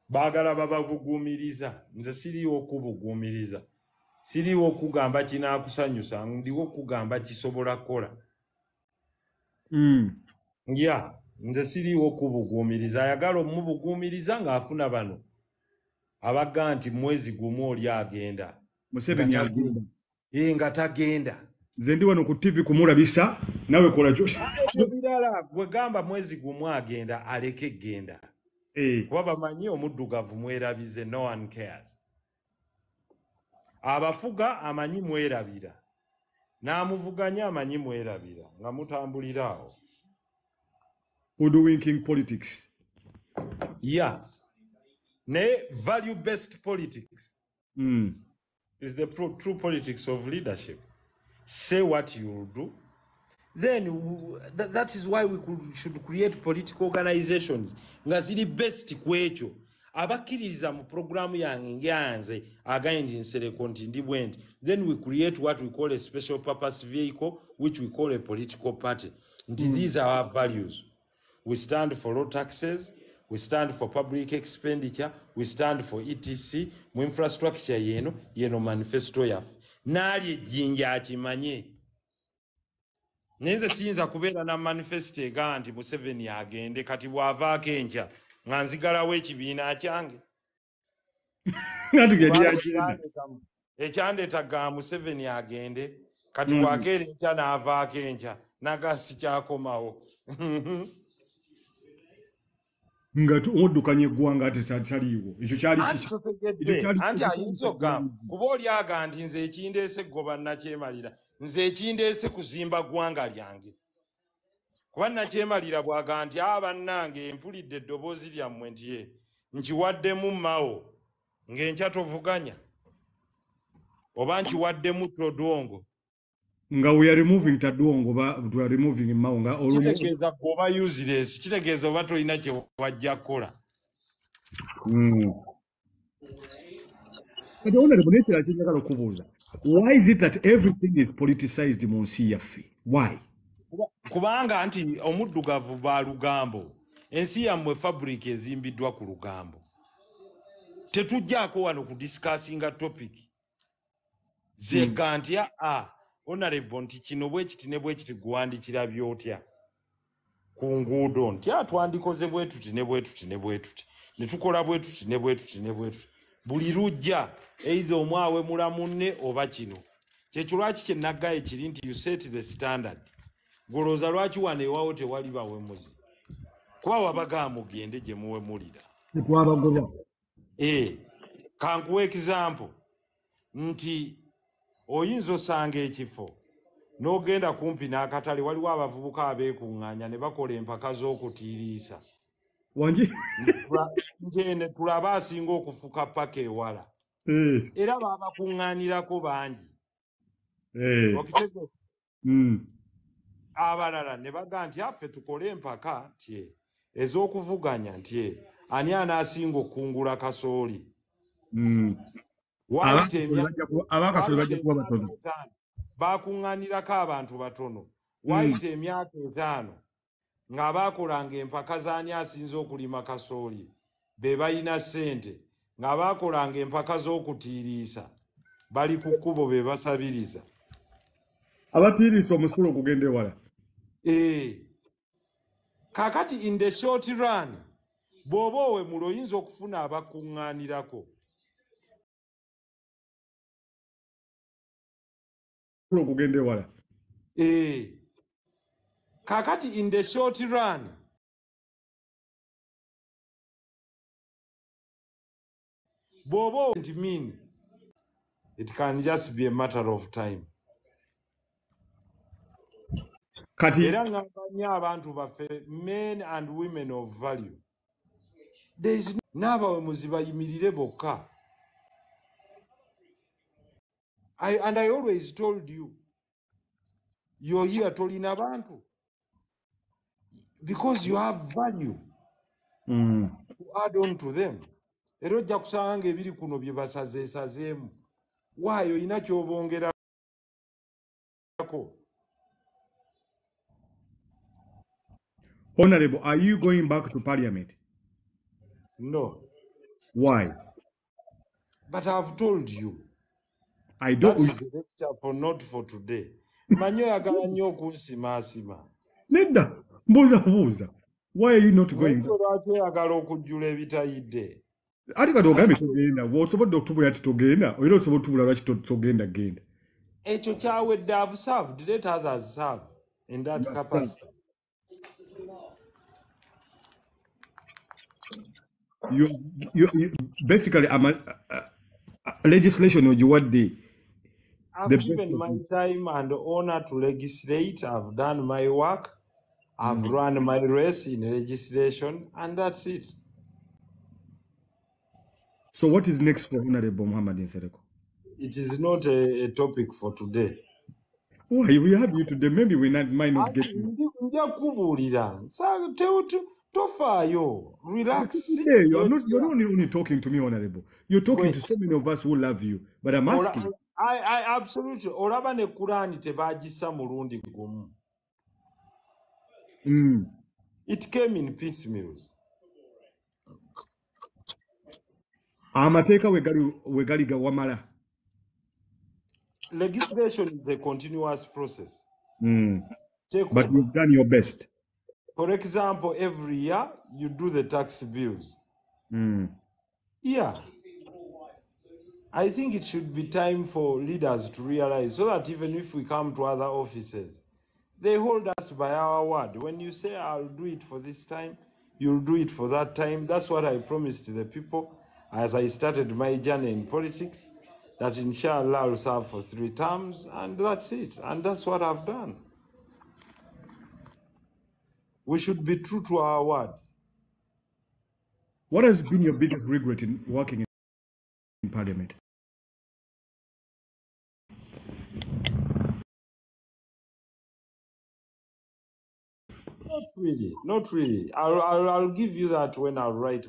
Baagala babagugumiriza. Nze siriwo okubugumiriza. Siriwo okugamba kinaakusanyusa, ndiwo okugamba kisobola kukola. Yeah, nze siriwo okubugumiriza. Ayagala omubugumiriza ng'afuna bano abaga nti mwezi gumu oli agenda. Museveni agenda. Nga tagenda. Nze ndi wano ku TV kumulabisa nawe kola kyo. Birala gwe gamba mwezi gumu agenda aleke genda. Kuba bamanyi omuddugavu mwerabize, no one cares. Abafuga amanyi mwerabira. N'amuvuganya amanyi mwerabira nga mutambulira awo. Hoodwinking politics. Yeah. Ne value-based politics is the true politics of leadership. Say what you will do. Then that is why we should create political organizations. Nga ziri best kwekyo. Abakkiriza mu programu yange nganze against Nsereko nti ndi bwenti. Then we create what we call a special purpose vehicle, which we call a political party. These are our values. We stand for low taxes. We stand for public expenditure. We stand for ETC. Mu infrastructure yeno manifesto yaffe. Naali ejjinja akimanye. Nenze siyinza kubeera na manifesto ega nti Museveni agende kati bw'avaako enkya nga nzigalawo ekibiina kyange. Ekyandeetaga Museveni agende kati bw'akeera enkya n'avaako enkya naga sikyakomawo. Nga oddukanye eggwanga ate taliiwo. Ekyo kyali anti ayinza okugamba kuba olyaga nti nze ekindeese goba nakyemalira, nze ekindeese kuzimba ggwanga lyange. Kuba nakyemalira bwaga nti bannange mpulidde eddoboozi lyammwe nti nkiwaddemu mmawo ng'enkya tovuganya oba nkiwaddemu todwongo. Nga we are removing Tadwongo, we are removing Mao nga kitegeeza oba useless, kitegeeza oba tolina kye wajja kukola. Why is it that everything is politicized mu nsi yaffe? Why? Kubanga nti omuddugavu ba lugambo, ensi yammwe fabric ezimbiddwa ku lugambo. Tetujjaako wano ku discussinga topic zega nti honorable nti kino bwe kiti ne bwe kiti guwandikira byotya ku nguudo nti twandikoze bwe tuti ne bwe tuti ne bwe tuti ne tukola bwe tuti ne bwe tuti ne bwe tuti. Buli lujja either omwawe mulamunne oba kino. Kyekyo lwaki kye nagga ekiri nti you set the standard. Golooza lwaki wano ewaawo tewali bawemuzi. Kuba wabaga mugende gye muwemulira. Kankuwa example nti oyinza osanga ekifo n'ogenda kumpi n'akatale waliwo abavubuka abeekuŋŋaanya ne bakola empaka z'okutiiriisa. Nti tulaba asinga okufuka paka ewala. Era babakuŋŋaanirako bangi. Abalala ne baga nti ffe tukole empaka nti ez'okuvuganya nti ani anaasinga okungula kasooli. Bakuŋŋaanirako abantu batono. Wayita emyaka 5 nga baakolanga empaka z'ani asinze okulima kasooli be balina ssente, nga baakolanga empaka z'okutiiriisa bali ku kkubo be basabiriza. Abatiiriisa omusolo okugenda ewala. Kaakati in the short run bw'oba owemula oyinza okufuna abakuŋŋaanirako. Okugenda ewala. Kaakati in the short run bw'oba nti mini It can just be a matter of time. Kati Era ngambanya abantu baffe, men and women of value. There is n'abawe muziba yimirire bokka. And I always told you, you're here tolina bantu because you have value to add on to them. Era ojja kusanga ng'ebiri kuno bye basazeesazeemu. Waayo olina ky'obongerako. Honorable, are you going back to parliament? No. Why? But I've told you. I don't. That is a lecture for not for today. Manyo yagala nnyo okunsimaasima. Nedda, mbuuza. Why are you not going back? Lwaki oyagala okujjula ebitayidde? Ati kati ogambe togenda, bw'osobodde okutubula ati togenda, era osobola okutubula lwaki togenda genda. Ekyo kyawedde. I've served. Let others serve in that capacity. You basically, legislation ogiwadde. I've given my time and honor to legislate. I've done my work. I've run my race in legislation, and that's it. So what is next for Honorable Muhammad Nsereko? It is not a topic for today. Why? We have you today. Maybe we might not get you. Nja kubuulira. Tofaayo. Relax. Today, you're not only talking to me, Honorable. You're talking to so many of us who love you. But I'm asking. I absolutely. Olaba ne Kurani tebaagissa mulundi gumu. It came in piecemeals. Amateeka wegali gawamala. Legislation is a continuous process. But you've done your best. For example, every year you do the tax bills. Yeah. I think it should be time for leaders to realize, so that even if we come to other offices, they hold us by our word. When you say, I'll do it for this time, you'll do it for that time. That's what I promised the people as I started my journey in politics, that inshallah I'll serve for 3 terms, and that's it. And that's what I've done. We should be true to our word. What has been your biggest regret in working in Parliament? Not really. I'll give you that when I write.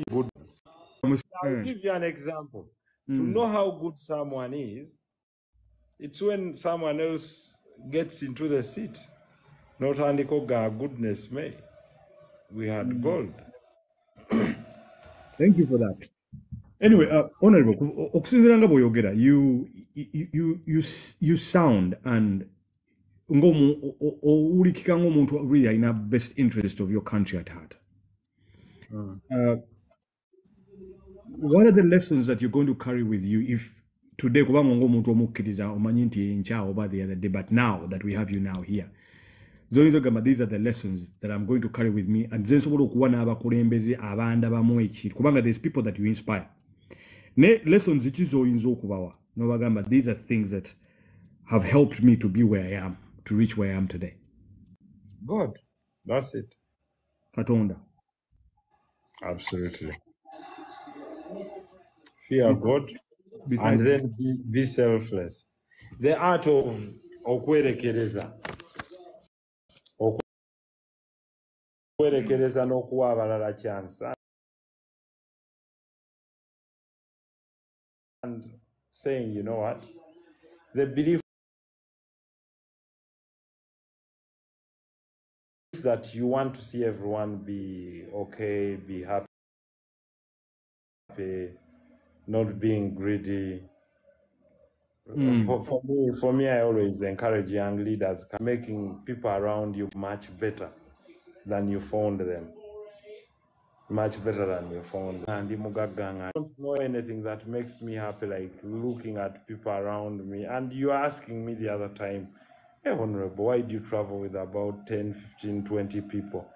Good. I'll give you an example. To know how good someone is, it's when someone else gets into the seat. Not only goodness may. We had gold. Thank you for that. Anyway, Honorable, you sound and really in the best interest of your country at heart. What are the lessons that you're going to carry with you if today, over the other day, but now that we have you now here? These are the lessons that I'm going to carry with me. And there's people that you inspire. Lessons, these are things that have helped me to be where I am, to reach where I am today. God, that's it. Katonda. Absolutely. Fear God, and then be selfless. The art of okwerekereza. kwerekereza n'okuwa abalala chance and saying, you know what, the belief that you want to see everyone be okay, be happy, not being greedy. For me, I always encourage young leaders making people around you much better than you found them. Much better than you found them. I don't know anything that makes me happy like looking at people around me. And you are asking me the other time, hey, Honorable, why do you travel with about 10, 15, 20 people?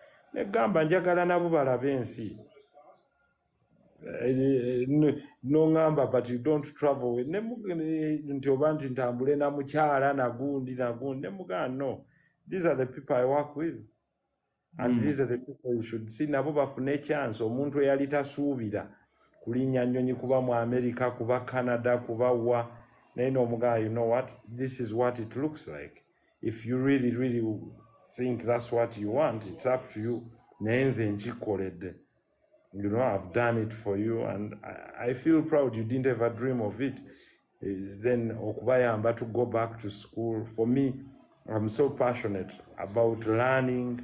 No ngamba, but you don't travel with nti ntambule na mukyala nagundi no, these are the people I work with, and these are the people you should see nabo bafune chance. Omuntu eyali tasuubira kulinnya nnyonyi kuba mu America, kuba Canada, kuba wa naye n'omugamba, you know what, this is what it looks like. If you really think that's what you want, it's up to you. Naye nze nkikoledde. You know, I've done it for you, and I feel proud. You didn't ever dream of it. Then okubayamba to go back to school. For me, I'm so passionate about learning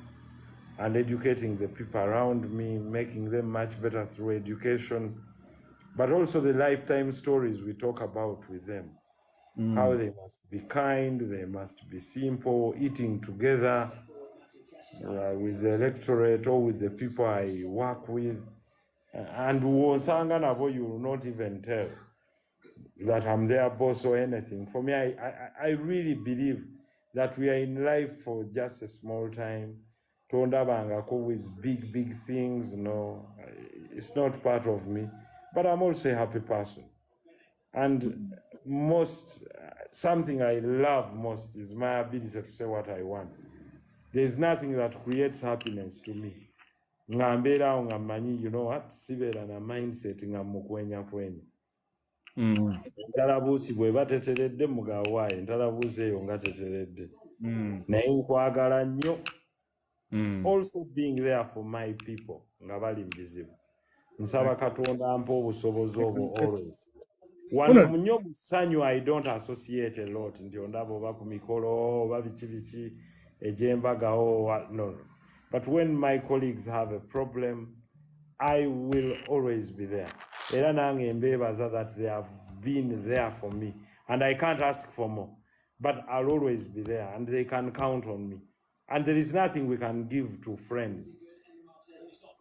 and educating the people around me, making them much better through education, but also the lifetime stories we talk about with them. How they must be kind, they must be simple, eating together with the electorate or with the people I work with. And wosanga nabo, you will not even tell that I'm their boss or anything. For me, I really believe that we are in life for just a small time. Tonda bangako with big things, no, it's not part of me. But I'm also a happy person. And something I love most is my ability to say what I want. There's nothing that creates happiness to me. Ngambera nga manyi, you know what, sibera na mindset nga mukwenya. Ntalabuusi bwe bateteredde mugawaaye, ntalabuusi eyo nga teteredde. Naye nkwagala nnyo. Also being there for my people nga bali mbizibu. Nsaba Katonda ampa obusobozi obwo always. Wano nnyo mu ssanyu I don't associate a lot. Nti ondaba oba ku mikolo oba biki egy'embaga no. But when my colleagues have a problem, I will always be there. Era nange mbebaza that they have been there for me. And I can't ask for more. But I'll always be there and they can count on me. And there is nothing we can give to friends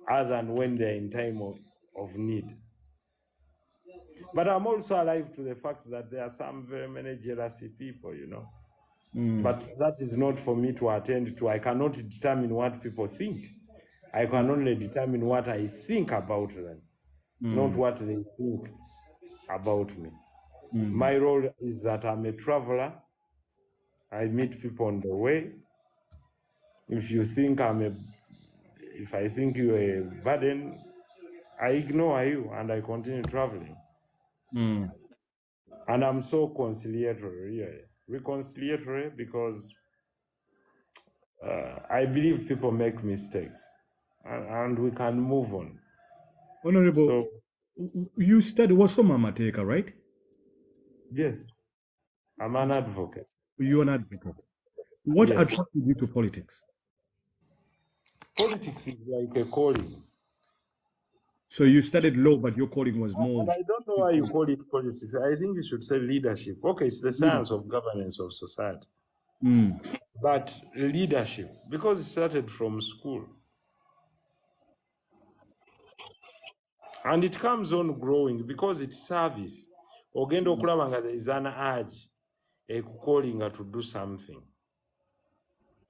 other than when they're in time of need. But I'm also alive to the fact that there are some very many jealousy people, you know. But that is not for me to attend to. I cannot determine what people think. I can only determine what I think about them, not what they think about me. My role is that I'm a traveler. I meet people on the way. If I think you're a burden, I ignore you and I continue traveling. And I'm so conciliatory, reconciliatory, because I believe people make mistakes and we can move on. Honorable, so, you studied, what's some Mateka, right? Yes, I'm an advocate. You're an advocate. What attracted you to politics? Politics is like a calling. So you studied law, but your calling was more... I don't know why you call it politics. I think you should say leadership. Okay, it's the science of governance of society. But leadership, because it started from school. And it comes on growing because it's service. Ogendo kulabanga, there is an urge, a calling to do something.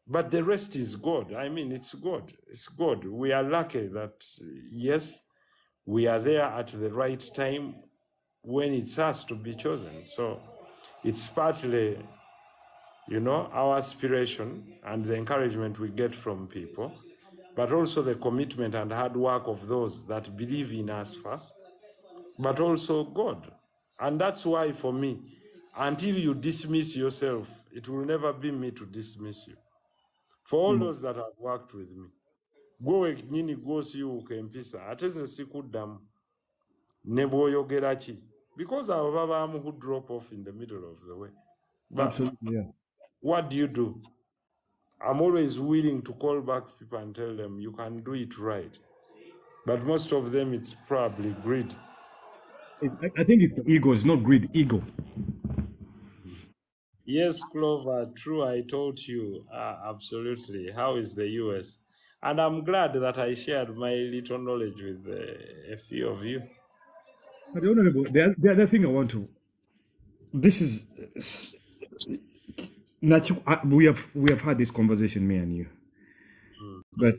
But the rest is God. I mean, it's God. It's God. We are lucky that, yes, we are there at the right time when it's us to be chosen. So it's partly, you know, our aspiration and the encouragement we get from people, but also the commitment and hard work of those that believe in us first, but also God. And that's why, for me, until you dismiss yourself, it will never be me to dismiss you. For all those that have worked with me, gwe nyini gw'osiiwuuka empisa ate ze sikuddamu ne bw'oyogera ki because abo babaamu who drop off in the middle of the way. But Absolutely, yeah. what do? I'm always willing to call back people and tell them you can do it right. But most of them, it's probably greed. I think it's the ego. It's not greed. Ego. Yes, Clover, true, I told you. Absolutely. How is the US? And I'm glad that I shared my little knowledge with a few of you. But the honorable, the other thing I want to, this is, we have had this conversation, me and you. But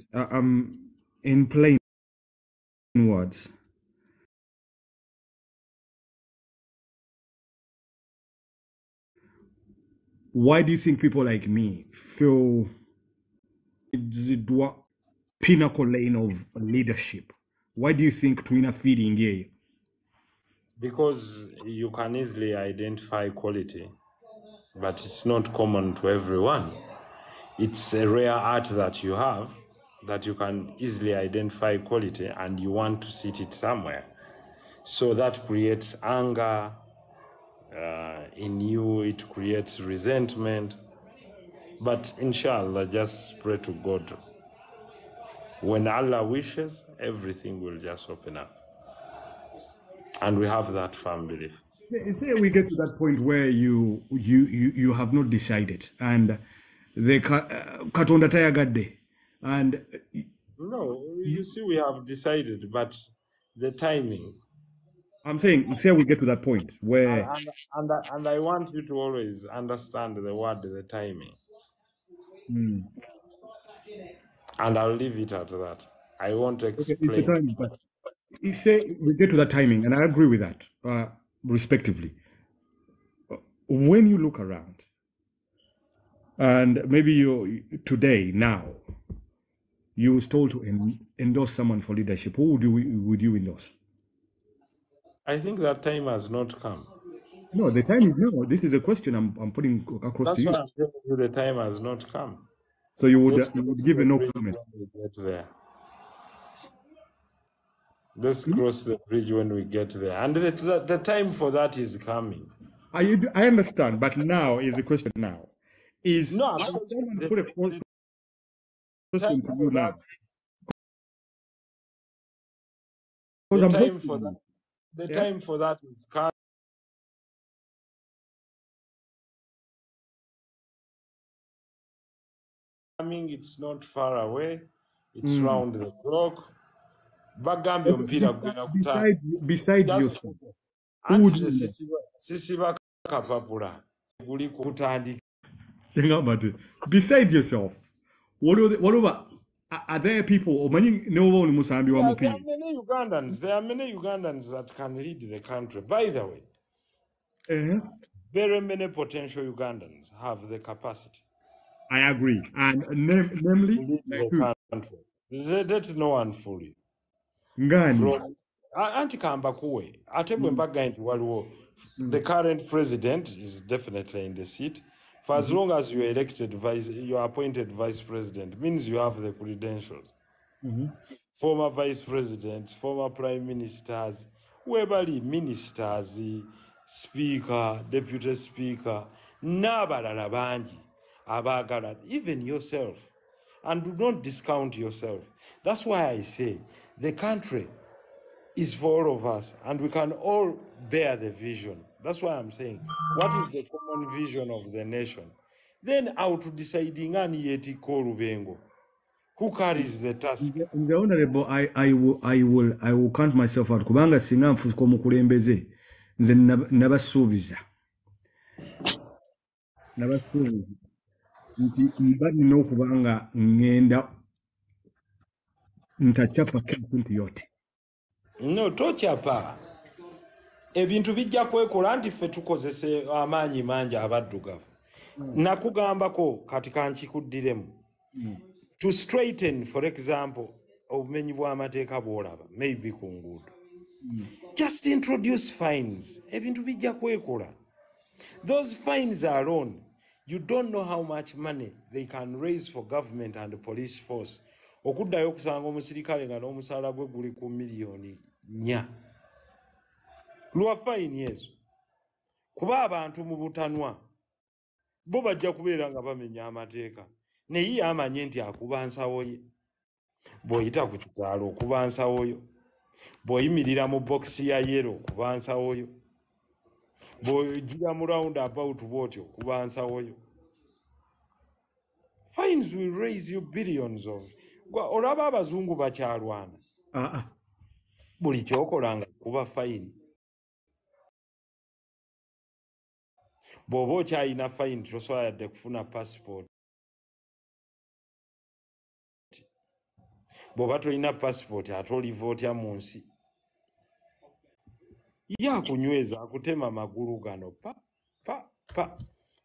in plain words, why do you think people like me feel the pinnacle lane of leadership? Why do you think twina feeding here? Because you can easily identify quality, but it's not common to everyone. It's a rare art that you have that you can easily identify quality and you want to sit it somewhere. So that creates anger in you, it creates resentment. But inshallah, just pray to God. When Allah wishes, everything will just open up. And we have that firm belief. Say we get to that point where you have not decided and the katonda tayagadde and no, you see, we have decided, but the timing. I'm saying, say we get to that point where and I want you to always understand the word, the timing. And I'll leave it at that. I won't explain. Okay, it's the timing, but you say we get to that timing, and I agree with that, respectively. When you look around, and maybe you today, now, you was told to endorse someone for leadership, who would you endorse? I think that time has not come. No, the time is now. This is a question I'm putting across to you. That's why I'm telling you the time has not come. So you would give a no comment. When we get there. Let's cross the bridge when we get there. And the time for that is coming. I understand, but now is the question now. Is no, someone put a question to you now? The time for that is coming. It's not far away. It's round the clock. Besides yourself, besides yourself, what are there people or many there are many Ugandans that can lead the country, by the way. Very many potential Ugandans have the capacity. I agree. And namely, the country. Let no one fool you. The current president is definitely in the seat. For as long as you are elected you are appointed vice president, means you have the credentials. Former vice presidents, former prime ministers, ministers, speaker, deputy speaker, n'abalala bangi abagala, even yourself. And do not discount yourself. That's why I say the country is for all of us, and we can all bear the vision. That's why I'm saying, what is the common vision of the nation? Then out to deciding who carries the task. The honorable, I will count myself out. Kubanga singa mfuko mukulembeze nze nabasuubiza nti mbadde n'okubanga ngenda ntachapa kintu yote. No, tochapa. Ebintu bijja kwekola nti ffe tukozese amaanyi mangi abaddugavu. Nakugambako kati kankikuddiremu. To straighten, for example, obumenyi bw'amateeka bw'olaba, maybe ku nguudo. Just introduce fines. Ebintu bijja kwekola. Those fines alone, you don't know how much money they can raise for government and the police force okuddayo okusanga omusirikale nga n'omusaala gwe guli ku miliyoni 4 lwa fayini ezo kuba abantu mu butanwa bo bajja kubeera nga bamenya amateeka naye amanye nti akuba nsawo ye bw'oyita ku kitaalo okuba nsawo yo bw'oyimirira mu bokisi ya yero okuba nsawo yo bw'ogira mu round about bw'otyo okuba nsawo yo. Fines will raise you billions of olaba abazungu bakyalwana buli kyokola nga kuba fayini bw'oba okyayina fayini tosobola yadde kufuna passport bw'oba tolina passport ate oliva otya mu nsi ye akunyweza akutema amagulu gano pa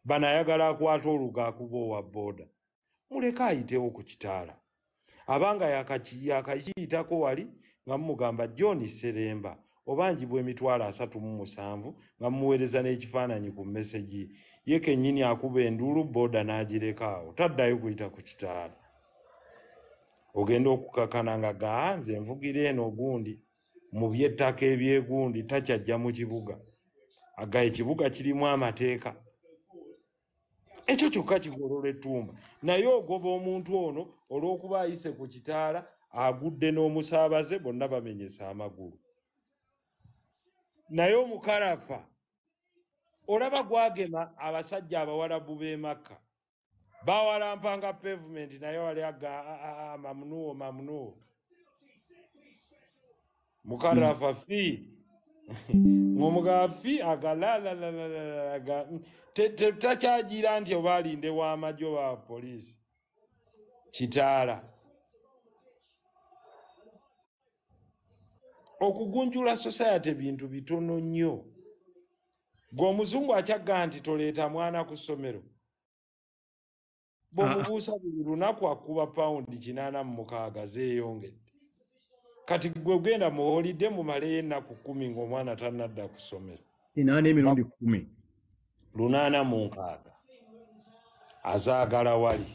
bano ayagala akwata oluga akuba owa booda muleke ayitewo ku kitaala abanga yakakiyitako wali nga mumugamba John Seremba obanjibwa emitwalo 37 nga mumuweereza n'ekifaananyi ku message ye kennyini akuba enduulu booda n'agireka taddayo kuyita ku kitaala ogenda okukakana nga gaanze envugira eno gundi mu by'ettaka ebyegundi takyajja mu kibuga aga ekibuga kirimu amateeka ekyo kyokka kigolola ettumba naye ogoba omuntu ono olw'okuba ayise ku kitaala agudde n'omusaabaze bonna bamenyesa amagulu naye omukalafa olaba gwagema abasajja abawalabu b'e Makka bawalampanga pavement naye wali aga mamnuo mukarafa fi ngomugafi agalala takyagira nti oba alinde w'amagye oba poliisi kitaala okugunjula society bintu bitono nnyo gw'omuzungu akyagga nti toleeta mwana ku ssomero bw'omubuusa buli lunaku akuba pawundi 86 zeeyongedde kati gwe genda mu holiday mumaleyo ennaku 10 ng'omwana tannadda ku ssomero 8 86 azaagala wali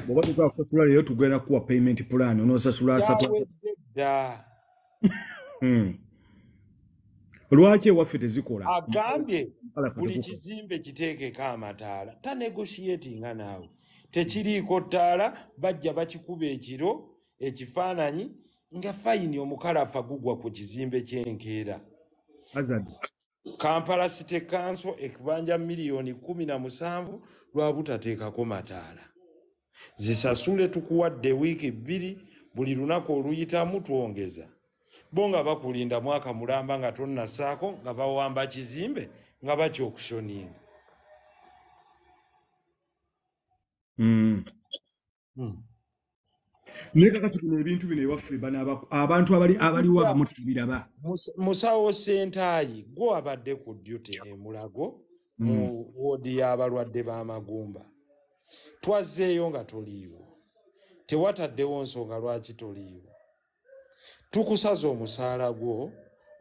bw'oba tukakutula leero tugenda kuwa payment plan onoosasula 3 dda lwaki ewaffe tezikola agambye buli kizimbe kiteekeko amataala tanegotiatinga naawe tekiriiko ttaala bajja bakikuba ekiro ekifaananyi nga fayini omukalafa gugwa ku kizimbe ky'enkeera Kampala City Council ekubanja miliyoni 17 lwa butateekako mataala zisasule tukuwadde wiiki 2 buli lunaku oluyitamu twongeza bo nga bakulinda mwaka mulamba nga tonnasaako nga bawamba kizimbe nga bakyokushoninga naye kakati kuno ebintu bino ewaffe abantu abaliwo abamu tebiraba musawo Sentaayi gwe abadde ku duty e Mulago mu woodi y'abalwadde b'amagumba twazzeeyo nga toliiwo tewataddewo nsonga lwaki toliiwo tukusaza omusaala gwo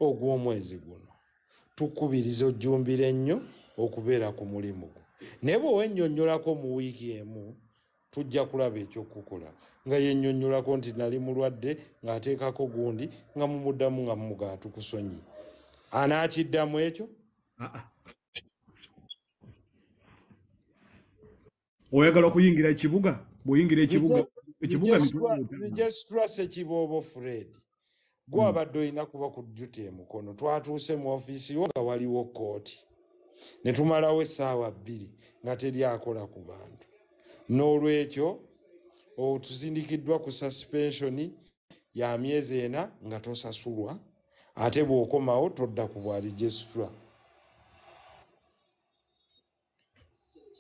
ogw'omwezi guno tukubiriza ojjumbira ennyo okubeera ku mulimu gwo naye bwewennyonnyolako mu wiiki emu tujja kulaba ekyokukola nga yennyonnyolako nti nali mulwadde ng'ateekako gundi nga mumuddamu nga mumugaa tukusonyi anaakiddamu ekyo oyagala okuyingira ekibuga bw'oyingira ekibuga Registra Ssekiboobo Fred gwe abadde olina kuba ku duty emukono twatuuse mu ofiisi yo nga waliwo kooti ne tumalawo essaawa 2 nga teri akola ku bantu n'olwekyo tuzindikiddwa ku suspensioni ya myezi 4 nga tosasulwa ate bw'okomawo todda ku bwa registra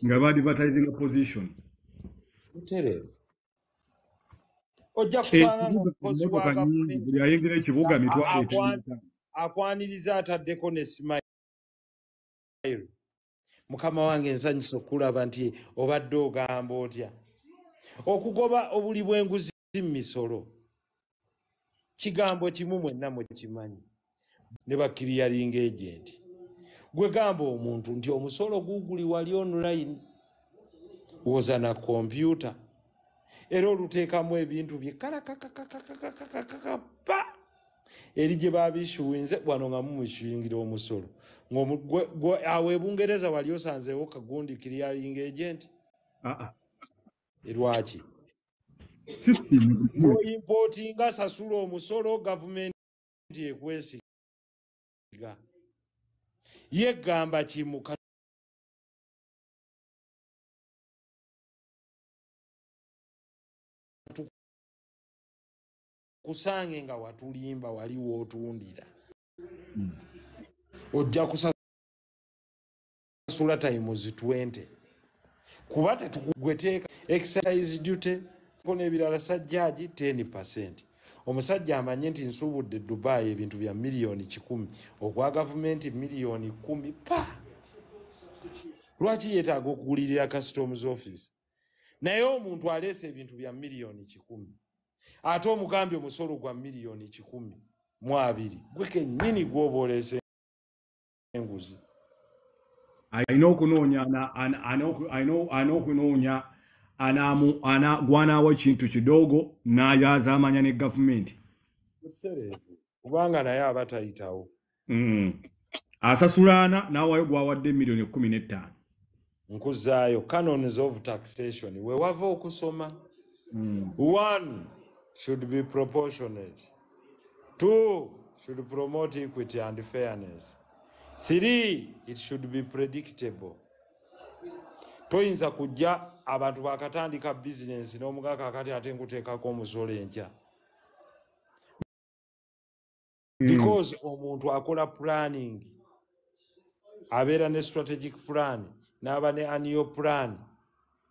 nga ba advertising a position mutereevu ojja kusanga ng'omukozi wa gavumenti ayingira ekibuga akwaniriza ataddeko ne smile mukama wange nsanyusa okulaba nti obadde ogamba otya okugoba obuli bw'enguzi mu misolo kigambo kimu mwenna mukimanyi ne bakiriyalinga agenti gwe gamba omuntu nti omusolo guguli wali online woza na kompyuta era oluteekamu ebintu bye pa eri gye babishuwinze wano nga mumushingira omusolo awe Bungereza wali osanzeewo kagundi clearing agent lwaki importinga sasula omusolo gavumenti ekwesiga yegamba kimuka kusange nga watulimba wali wootundira ojja kusasula times 20 kuba tetukugweteeka excise duty kona ebirala sajjaji 10%. Omusajja amanye nti nsuubudde Dubai ebintu bya miliyoni 100 okwa gavumenti miliyoni 10 pa lwaki yeetaaga okugulirira customs office naye omuntu aleese ebintu bya miliyoni 100 ate omugambye omusolo gwa miliyoni 100 gwe kennyini gwoba oleese enguzi. Alina okunoonya okunoonya gwanaawo ekintu kidogo n'ayaza amanya ne gavumenti kubanga naye aba tayitawo. Asasulaana n'awayo gwawadde miliyoni 15. Nkuzaayo canons of taxation we wava okusoma. 1 should be proportionate. 2 should promote equity and fairness. 3 it should be predictable. Toyinza kujja abantu bakatandika business n'omugaka akati ate nkuteekako omusolo enkya. Because omuntu akola planning abeera ne strategic plan n'aba ne annual plan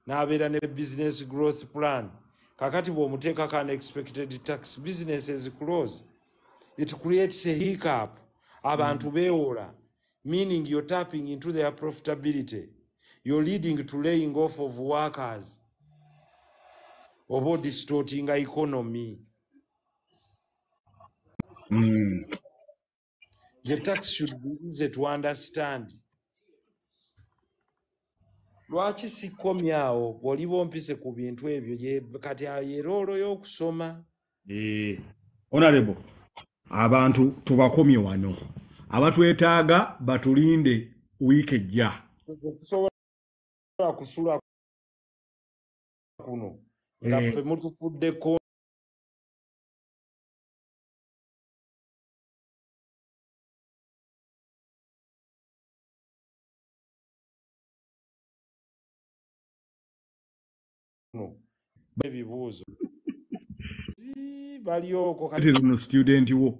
n'abeera ne business growth plan. Kakati bw'omuteekako unexpected tax businesses close. It creates a hiccup. Abantu beewola, meaning you're tapping into their profitability. You're leading to laying off of workers or distorting economy. The tax should be easy to understand. Lwaki sikomyawo bw'oliba ompise ku bintu ebyo kati yeroolo y'okusoma. Honorable, abantu tubakomye wano. Abatwetaaga batulinde wiiki ejja. Okusobola kusula kuno nga ffe mutufuddeko ebibuuzo balioko kati no student wo